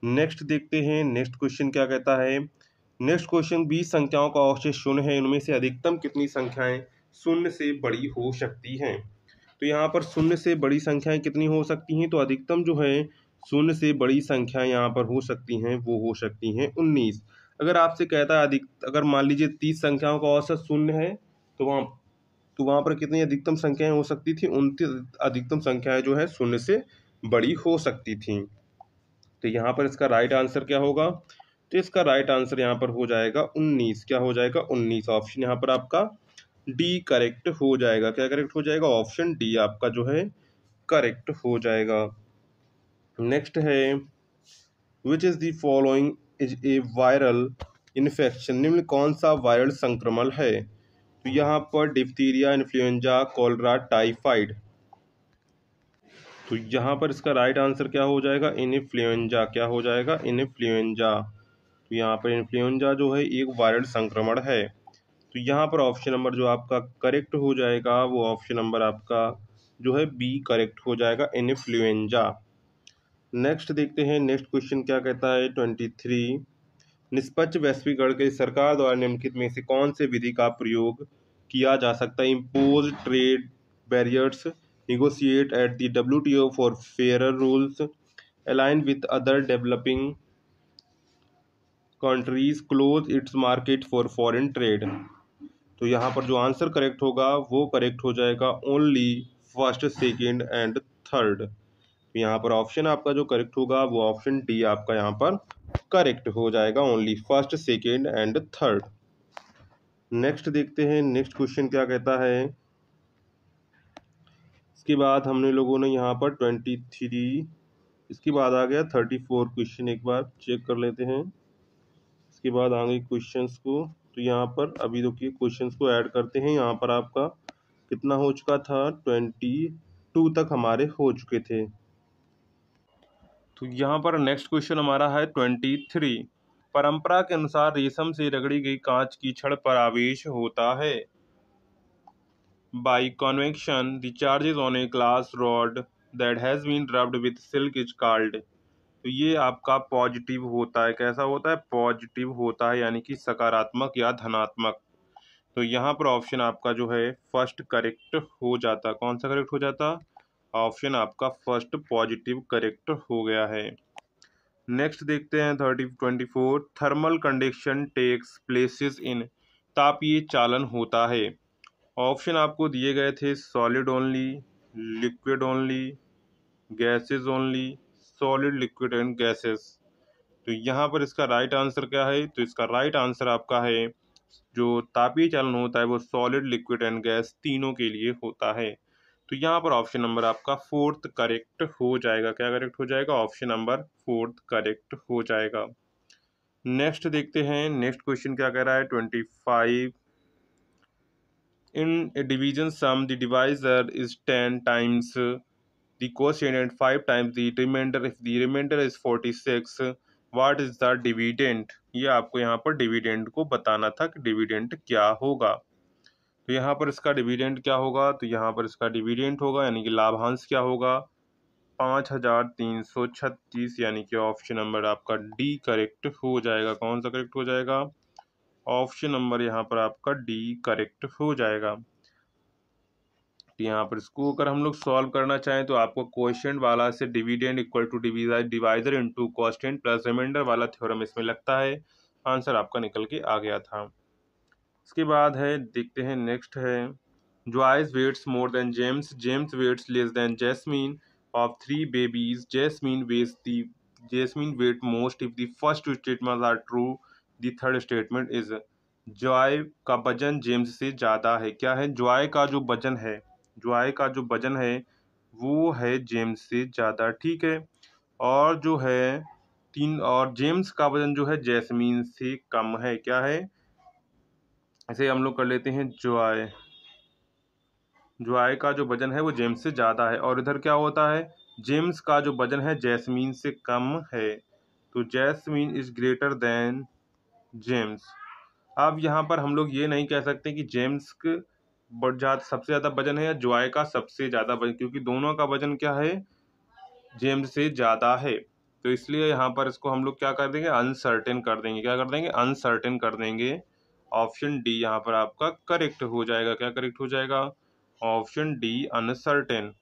Speaker 1: नेक्स्ट देखते हैं, नेक्स्ट क्वेश्चन क्या कहता है। नेक्स्ट क्वेश्चन, 20 संख्याओं का औसत शून्य है, इनमें से अधिकतम कितनी संख्याएं शून्य से बड़ी हो सकती हैं। तो यहाँ पर शून्य से बड़ी संख्याएं कितनी हो सकती हैं, तो अधिकतम जो है शून्य से बड़ी संख्याएं यहाँ पर हो सकती हैं वो हो सकती हैं 19। अगर आपसे कहता है अगर मान लीजिए 30 संख्याओं का औसत शून्य है तो वहाँ पर कितनी अधिकतम संख्याएं हो सकती थी, 29 अधिकतम संख्याएं जो है शून्य से बड़ी हो सकती थी। तो यहाँ पर इसका राइट आंसर क्या होगा, तो इसका राइट आंसर यहाँ पर हो जाएगा 19। क्या हो जाएगा, 19। ऑप्शन यहाँ पर आपका डी करेक्ट हो जाएगा। क्या करेक्ट हो जाएगा, ऑप्शन डी आपका जो है करेक्ट हो जाएगा। नेक्स्ट है, which is the following is a viral infection, निम्न कौन सा वायरल संक्रमण है। तो यहाँ पर डिप्थीरिया, इन्फ्लुएंजा, कॉलरा, टाइफाइड। तो यहाँ पर इसका राइट आंसर क्या हो जाएगा, इन्फ्लुएंजा। क्या हो जाएगा, इन्फ्लुएंजा। तो यहाँ पर इन्फ्लुएंजा जो है एक वायरल संक्रमण है। तो यहाँ पर ऑप्शन नंबर जो आपका करेक्ट हो जाएगा वो ऑप्शन नंबर आपका जो है बी करेक्ट हो जाएगा, इन्फ्लुएंजा। नेक्स्ट देखते हैं, नेक्स्ट क्वेश्चन क्या कहता है। 23, निष्पक्ष वैश्वीकरण के सरकार द्वारा निम्नलिखित में से कौन से विधि का प्रयोग किया जा सकता है। Impose trade barriers, negotiate at the WTO for fairer rules, align with other developing countries, close its market for foreign trade। तो यहाँ पर जो आंसर करेक्ट होगा वो करेक्ट हो जाएगा only first, second and third. यहाँ पर ऑप्शन आपका जो करेक्ट होगा वो ऑप्शन डी आपका यहाँ पर करेक्ट हो जाएगा, only first, second and third. Next देखते हैं, नेक्स्ट क्वेश्चन क्या कहता है। इसके बाद हमने लोगों ने यहाँ पर 23, इसके बाद आ गया 34 क्वेश्चन, एक बार चेक कर लेते हैं। इसके बाद आगे क्वेश्चंस को, तो यहाँ पर अभी देखिए क्वेश्चंस को ऐड करते हैं। यहाँ पर आपका कितना हो चुका था, 22 तक हमारे हो चुके थे। तो यहाँ पर नेक्स्ट क्वेश्चन हमारा है 23। परंपरा के अनुसार रेशम से रगड़ी गई कांच की छड़ पर आवेश होता है। By convection, the charges on a glass rod that has been rubbed with silk is called। तो ये आपका पॉजिटिव होता है। कैसा होता है? पॉजिटिव होता है, यानी कि सकारात्मक या धनात्मक। तो यहाँ पर ऑप्शन आपका जो है फर्स्ट करेक्ट हो जाता। कौन सा करेक्ट हो जाता? ऑप्शन आपका फर्स्ट पॉजिटिव करेक्ट हो गया है। नेक्स्ट देखते हैं 24। Thermal conduction takes places in. तापीय चालन होता है। ऑप्शन आपको दिए गए थे solid only, liquid only, gases only, solid, liquid and gases. तो यहाँ पर इसका राइट आंसर क्या है? तो इसका राइट आंसर आपका है जो तापीय चालन होता है वो सॉलिड, लिक्विड एंड गैस तीनों के लिए होता है। तो यहाँ पर ऑप्शन नंबर आपका फोर्थ करेक्ट हो जाएगा। क्या करेक्ट हो जाएगा? ऑप्शन नंबर फोर्थ करेक्ट हो जाएगा। नेक्स्ट देखते हैं, नेक्स्ट क्वेश्चन क्या कह रहा है 25। In a division sum, the divisor is 10 times the quotient and 5 times the remainder. If the remainder is 46, what is the dividend? ये आपको यहाँ पर डिविडेंड को बताना था कि डिविडेंड क्या होगा। तो यहाँ पर इसका डिविडेंड क्या होगा? तो यहाँ पर इसका डिविडेंड होगा यानी कि लाभांश क्या होगा? 5336, यानी कि ऑप्शन नंबर आपका डी करेक्ट हो जाएगा। कौन सा करेक्ट हो जाएगा? ऑप्शन नंबर यहाँ पर आपका डी करेक्ट हो जाएगा। यहाँ पर इसको अगर हम लोग सॉल्व करना चाहें तो आपको क्वोशिएंट वाला से dividend equal to divisor into quotient plus remainder वाला थ्योरम इसमें लगता है। आंसर आपका निकल के आ गया था। इसके बाद है, देखते हैं नेक्स्ट है, Joyce weighs more than James, James weighs less than Jasmine. Of 3 babies Jasmine weight most if the first two statements are true, the third statement is. Joy का वजन जेम्स से ज्यादा है। क्या है? जॉय का जो वजन है, जॉय का जो वजन है वो है जेम्स से ज़्यादा। ठीक है। और जो है और जेम्स का वजन जो है जैस्मीन से कम है। क्या है? ऐसे हम लोग कर लेते हैं, जॉय का जो वजन है वो जेम्स से ज़्यादा है। और इधर क्या होता है? जेम्स का जो वजन है जैस्मीन से कम है। तो jasmine is greater than James. अब यहाँ पर हम लोग ये नहीं कह सकते कि जेम्स सबसे ज़्यादा वजन है या जॉय का सबसे ज़्यादा वजन, क्योंकि दोनों का वजन क्या है? जेम्स से ज़्यादा है। तो इसलिए यहाँ पर इसको हम लोग क्या कर देंगे? अनसर्टेन कर देंगे। क्या कर देंगे? अनसर्टेन कर देंगे। ऑप्शन डी यहाँ पर आपका करेक्ट हो जाएगा। क्या करेक्ट हो जाएगा? Option D uncertain.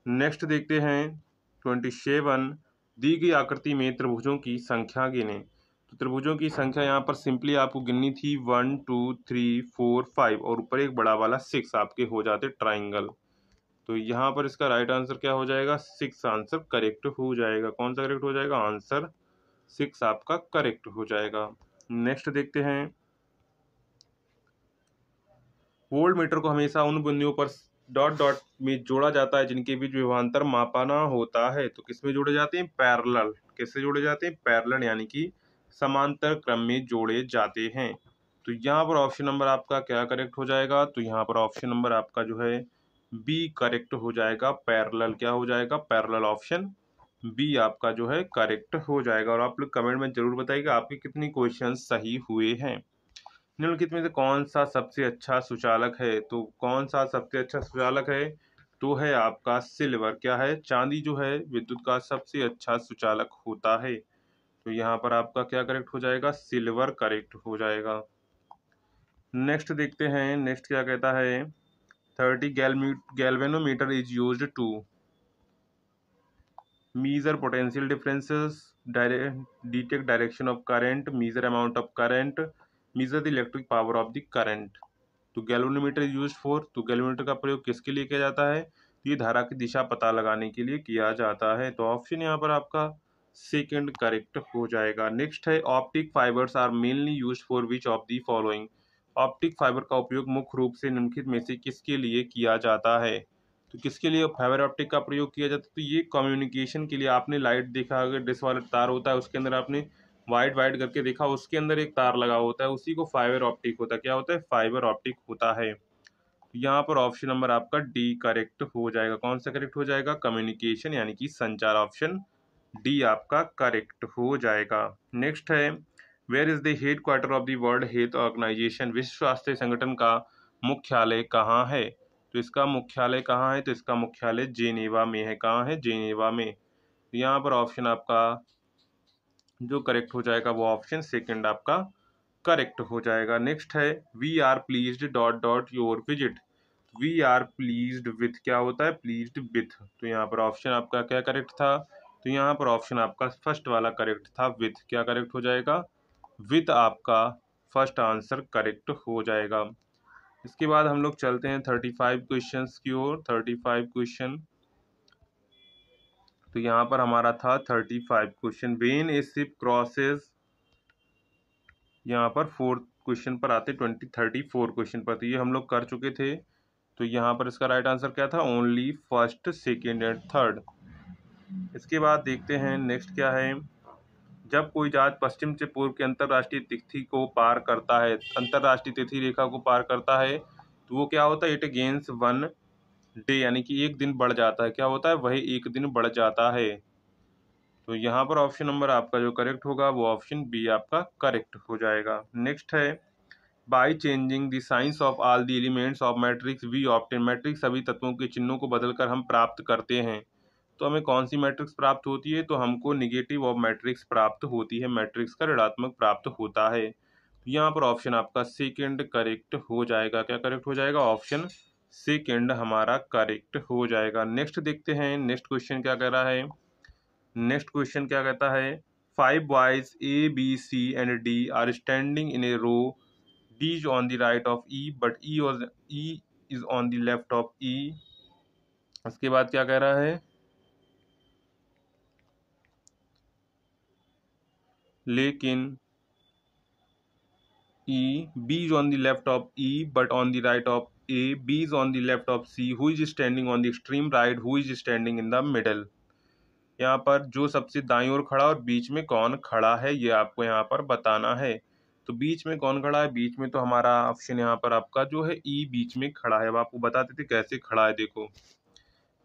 Speaker 1: नेक्स्ट देखते हैं 27। दी गई आकृति में त्रिभुजों की संख्या गिने। तो त्रिभुजों की संख्या यहाँ पर सिंपली आपको गिननी थी 1 2 3 4 5 और ऊपर एक बड़ा वाला 6 आपके हो जाते ट्राइंगल। तो यहाँ पर इसका राइट आंसर क्या हो जाएगा? 6 आंसर करेक्ट हो जाएगा। कौन सा करेक्ट हो जाएगा? आंसर 6 आपका करेक्ट हो जाएगा। नेक्स्ट देखते हैं, वोल्ट मीटर को हमेशा उन बिंदुओं पर डॉट डॉट में जोड़ा जाता है जिनके बीच विभवांतर मापना होता है। तो किस में जोड़े जाते हैं? पैरेलल। किससे जोड़े जाते हैं? पैरेलल, यानी कि समांतर क्रम में जोड़े जाते हैं। तो यहाँ पर ऑप्शन नंबर आपका क्या करेक्ट हो जाएगा? तो यहाँ पर ऑप्शन नंबर आपका जो है बी करेक्ट हो जाएगा। पैरेलल क्या हो जाएगा? पैरेलल। ऑप्शन बी आपका जो है करेक्ट हो जाएगा। और आप लोग कमेंट में जरूर बताइएगा आपके कितने क्वेश्चन सही हुए हैं। निम्नलिखित में से कौन सा सबसे अच्छा सुचालक है? तो कौन सा सबसे अच्छा सुचालक है? तो है आपका सिल्वर। क्या है? चांदी जो है विद्युत का सबसे अच्छा सुचालक होता है। तो यहाँ पर आपका क्या करेक्ट हो जाएगा? सिल्वर करेक्ट हो जाएगा। नेक्स्ट देखते हैं, नेक्स्ट क्या कहता है 30 galvanometer is used to measure potential differences, detect direction of current, measure amount of current, measure the electric power of the current। तो गैल्वेनोमीटर यूज फॉर, तो गैल्वेनोमीटर का प्रयोग किसके लिए किया जाता है? ये धारा की दिशा पता लगाने के लिए किया जाता है। तो ऑप्शन यहाँ पर आपका सेकंड करेक्ट हो जाएगा। नेक्स्ट है, optic fibres are mainly use for which of the following. Optic fibre का उपयोग मुख्य रूप से निम्नलिखित में से किसके लिए किया जाता है? तो किसके लिए फाइबर ऑप्टिक का प्रयोग किया जाता है? तो ये कम्युनिकेशन के लिए। आपने लाइट देखा, अगर डिश वाला तार होता है उसके अंदर आपने वाइट वाइट करके देखा, उसके अंदर एक तार लगा होता है, उसी को फाइबर ऑप्टिक होता है। क्या होता है? फाइबर ऑप्टिक होता है। यहाँ पर ऑप्शन नंबर आपका डी करेक्ट हो जाएगा। कौन सा करेक्ट हो जाएगा? कम्युनिकेशन यानी कि संचार, ऑप्शन डी आपका करेक्ट हो जाएगा। नेक्स्ट है, where is the head quarter of the world health organisation? विश्व स्वास्थ्य संगठन का मुख्यालय कहाँ है? तो इसका मुख्यालय कहाँ है? तो इसका मुख्यालय जेनेवा में है। कहाँ है? जेनेवा में। तो यहाँ पर ऑप्शन आपका जो करेक्ट हो जाएगा वो ऑप्शन सेकंड आपका करेक्ट हो जाएगा। नेक्स्ट है, we are pleased dot dot your visit. We are pleased with क्या होता है? Pleased with. तो यहाँ पर ऑप्शन आपका क्या करेक्ट था? तो यहाँ पर ऑप्शन आपका फर्स्ट वाला करेक्ट था, विथ। क्या करेक्ट हो जाएगा? विथ आपका फर्स्ट आंसर करेक्ट हो जाएगा। इसके बाद हम लोग चलते हैं 35 क्वेश्चंस की ओर। 35 क्वेश्चन, तो यहाँ पर हमारा था 35 question. When a ship crosses, यहाँ पर फोर्थ क्वेश्चन पर आते 34 क्वेश्चन पर, तो ये हम लोग कर चुके थे। तो यहाँ पर इसका राइट आंसर क्या था? Only first, second and third. इसके बाद देखते हैं नेक्स्ट क्या है। जब कोई जहाज पश्चिम से पूर्व की अंतरराष्ट्रीय तिथि को पार करता है, अंतरराष्ट्रीय तिथि रेखा को पार करता है, तो वो क्या होता है? इट गेन्स 1 डे, यानी कि एक दिन बढ़ जाता है। क्या होता है? वही एक दिन बढ़ जाता है। तो यहाँ पर ऑप्शन नंबर आपका जो करेक्ट होगा वो ऑप्शन बी आपका करेक्ट हो जाएगा। नेक्स्ट है, by changing the signs of all the elements of matrix we obtain. Matrix सभी तत्वों के चिन्हों को बदलकर हम प्राप्त करते हैं। तो हमें कौन सी मैट्रिक्स प्राप्त होती है? तो हमको निगेटिव ऑफ मैट्रिक्स प्राप्त होती है, मैट्रिक्स का ऋणात्मक प्राप्त होता है। तो यहाँ पर ऑप्शन आपका सेकंड करेक्ट हो जाएगा। क्या करेक्ट हो जाएगा? ऑप्शन सेकंड हमारा करेक्ट हो जाएगा। नेक्स्ट देखते हैं, नेक्स्ट क्वेश्चन क्या कह रहा है। नेक्स्ट क्वेश्चन क्या कहता है, 5 boys A B C and D are standing in a row, D is on the right of E but E is on the left of E. उसके बाद क्या कह रहा है, लेकिन E, B is on the left of E but on the right of A, B is on the left of C, who is standing on the extreme right, who is standing in the middle। यहाँ पर जो सबसे दाईं ओर खड़ा और बीच में कौन खड़ा है ये आपको यहाँ पर बताना है। तो बीच में कौन खड़ा है? बीच में तो हमारा ऑप्शन यहाँ पर आपका जो है ई बीच में खड़ा है। अब आपको बताते थे कैसे खड़ा है। देखो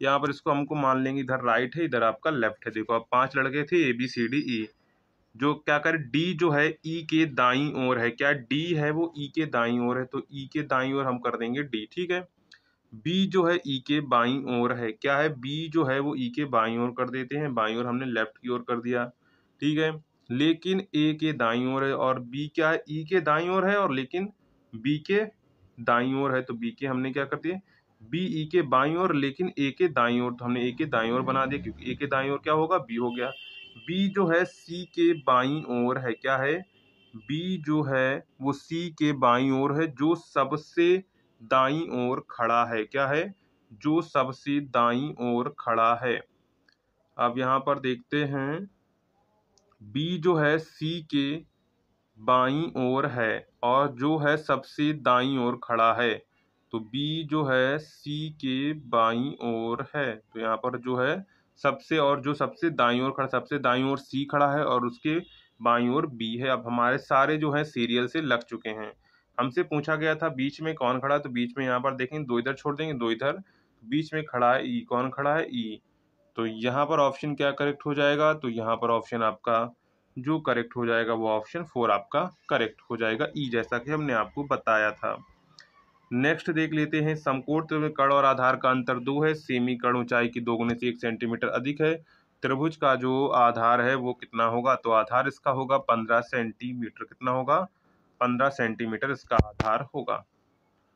Speaker 1: यहाँ पर इसको हमको मान लेंगे, इधर राइट है, इधर आपका लेफ्ट है। देखो अब 5 लड़के थे, ए बी सी डी ई, जो क्या करे, डी जो है ई के दाईं ओर है। क्या डी है? वो ई के दाईं ओर है, तो ई के दाईं ओर हम कर देंगे डी। ठीक है। बी जो है ई के बाईं ओर है। क्या है? बी जो है वो ई के बाईं ओर कर देते हैं, बाईं ओर हमने लेफ्ट की ओर कर दिया। ठीक है। लेकिन ए के दाईं ओर है और बी क्या है? ई के दाईं ओर है और लेकिन बी के दाईं ओर है, तो बी के हमने क्या कर दिए? बी ई के बाईं ओर लेकिन ए के दाईं ओर, तो हमने ए के दाईं ओर बना दिया, क्योंकि ए के दाईं ओर क्या होगा? बी हो गया। बी जो है सी के बाईं ओर है। क्या है? बी जो है वो सी के बाईं ओर है, जो सबसे दाईं ओर खड़ा है। क्या है? जो सबसे दाईं ओर खड़ा है। अब यहाँ पर देखते हैं, बी जो है सी के बाईं ओर है और जो है सबसे दाईं ओर खड़ा है, तो बी जो है सी के बाईं ओर है। तो यहाँ पर जो है सबसे, और जो सबसे दाईं ओर खड़ा, सबसे दाईं ओर सी खड़ा है और उसके बाईं ओर बी है। अब हमारे सारे जो है सीरियल से लग चुके हैं। हमसे पूछा गया था बीच में कौन खड़ा है, तो बीच में यहाँ पर देखेंगे 2 इधर छोड़ देंगे, 2 इधर, बीच में खड़ा है ई। कौन खड़ा है? ई। तो यहाँ पर ऑप्शन क्या करेक्ट हो जाएगा? तो यहाँ पर ऑप्शन आपका जो करेक्ट हो जाएगा वो ऑप्शन 4 आपका करेक्ट हो जाएगा, ई, जैसा कि हमने आपको बताया था। नेक्स्ट देख लेते हैं, समकोण में कर्ण और आधार का अंतर 2 है, सेमी कर्ण ऊंचाई की 2 गुने से 1 सेंटीमीटर अधिक है। त्रिभुज का जो आधार है वो कितना होगा? तो आधार इसका होगा 15 सेंटीमीटर। कितना होगा? 15 सेंटीमीटर इसका आधार होगा।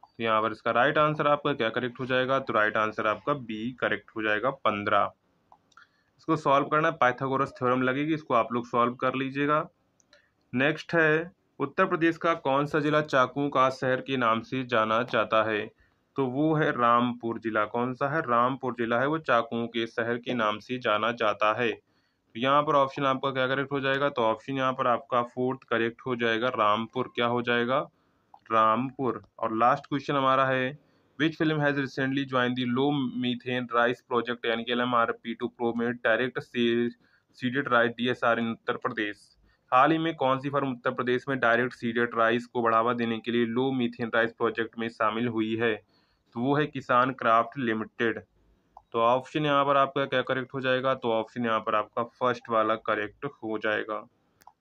Speaker 1: तो यहाँ पर इसका राइट आंसर आपका क्या करेक्ट हो जाएगा? तो राइट आंसर आपका बी करेक्ट हो जाएगा, 15। इसको सॉल्व करना है, पाइथागोरस थ्योरम लगेगी, इसको आप लोग सॉल्व कर लीजिएगा। नेक्स्ट है, उत्तर प्रदेश का कौन सा जिला चाकुओं का शहर के नाम से जाना जाता है? तो वो है रामपुर जिला। कौन सा है? रामपुर जिला है वो चाकुओं के शहर के नाम से जाना जाता है। तो यहाँ पर ऑप्शन आपका क्या करेक्ट हो जाएगा? तो ऑप्शन यहाँ पर आपका 4th करेक्ट हो जाएगा, रामपुर। क्या हो जाएगा? रामपुर। और लास्ट क्वेश्चन हमारा है, which firm has recently join the low methane rice project, यानी कि LMRP to promote direct seeded rice DSR इन उत्तर प्रदेश। हाल ही में कौन सी फर्म उत्तर प्रदेश में डायरेक्ट सीडेड राइस को बढ़ावा देने के लिए लो मीथेन राइस प्रोजेक्ट में शामिल हुई है? तो वो है किसान क्राफ्ट लिमिटेड। तो ऑप्शन यहाँ पर आपका क्या करेक्ट हो जाएगा, तो ऑप्शन यहाँ पर आपका फर्स्ट वाला करेक्ट हो जाएगा।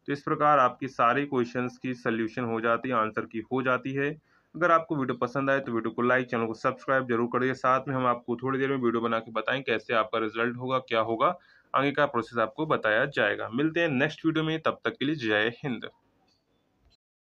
Speaker 1: तो इस प्रकार आपकी सारी क्वेश्चंस की सोल्यूशन हो जाती है, आंसर की हो जाती है। अगर आपको वीडियो पसंद आए तो वीडियो को लाइक, चैनल को सब्सक्राइब जरूर करिए। साथ में हम आपको थोड़ी देर में वीडियो बना के बताएं कैसे आपका रिजल्ट होगा, क्या होगा, आगे का प्रोसेस आपको बताया जाएगा। मिलते हैं नेक्स्ट वीडियो में, तब तक के लिए जय हिंद।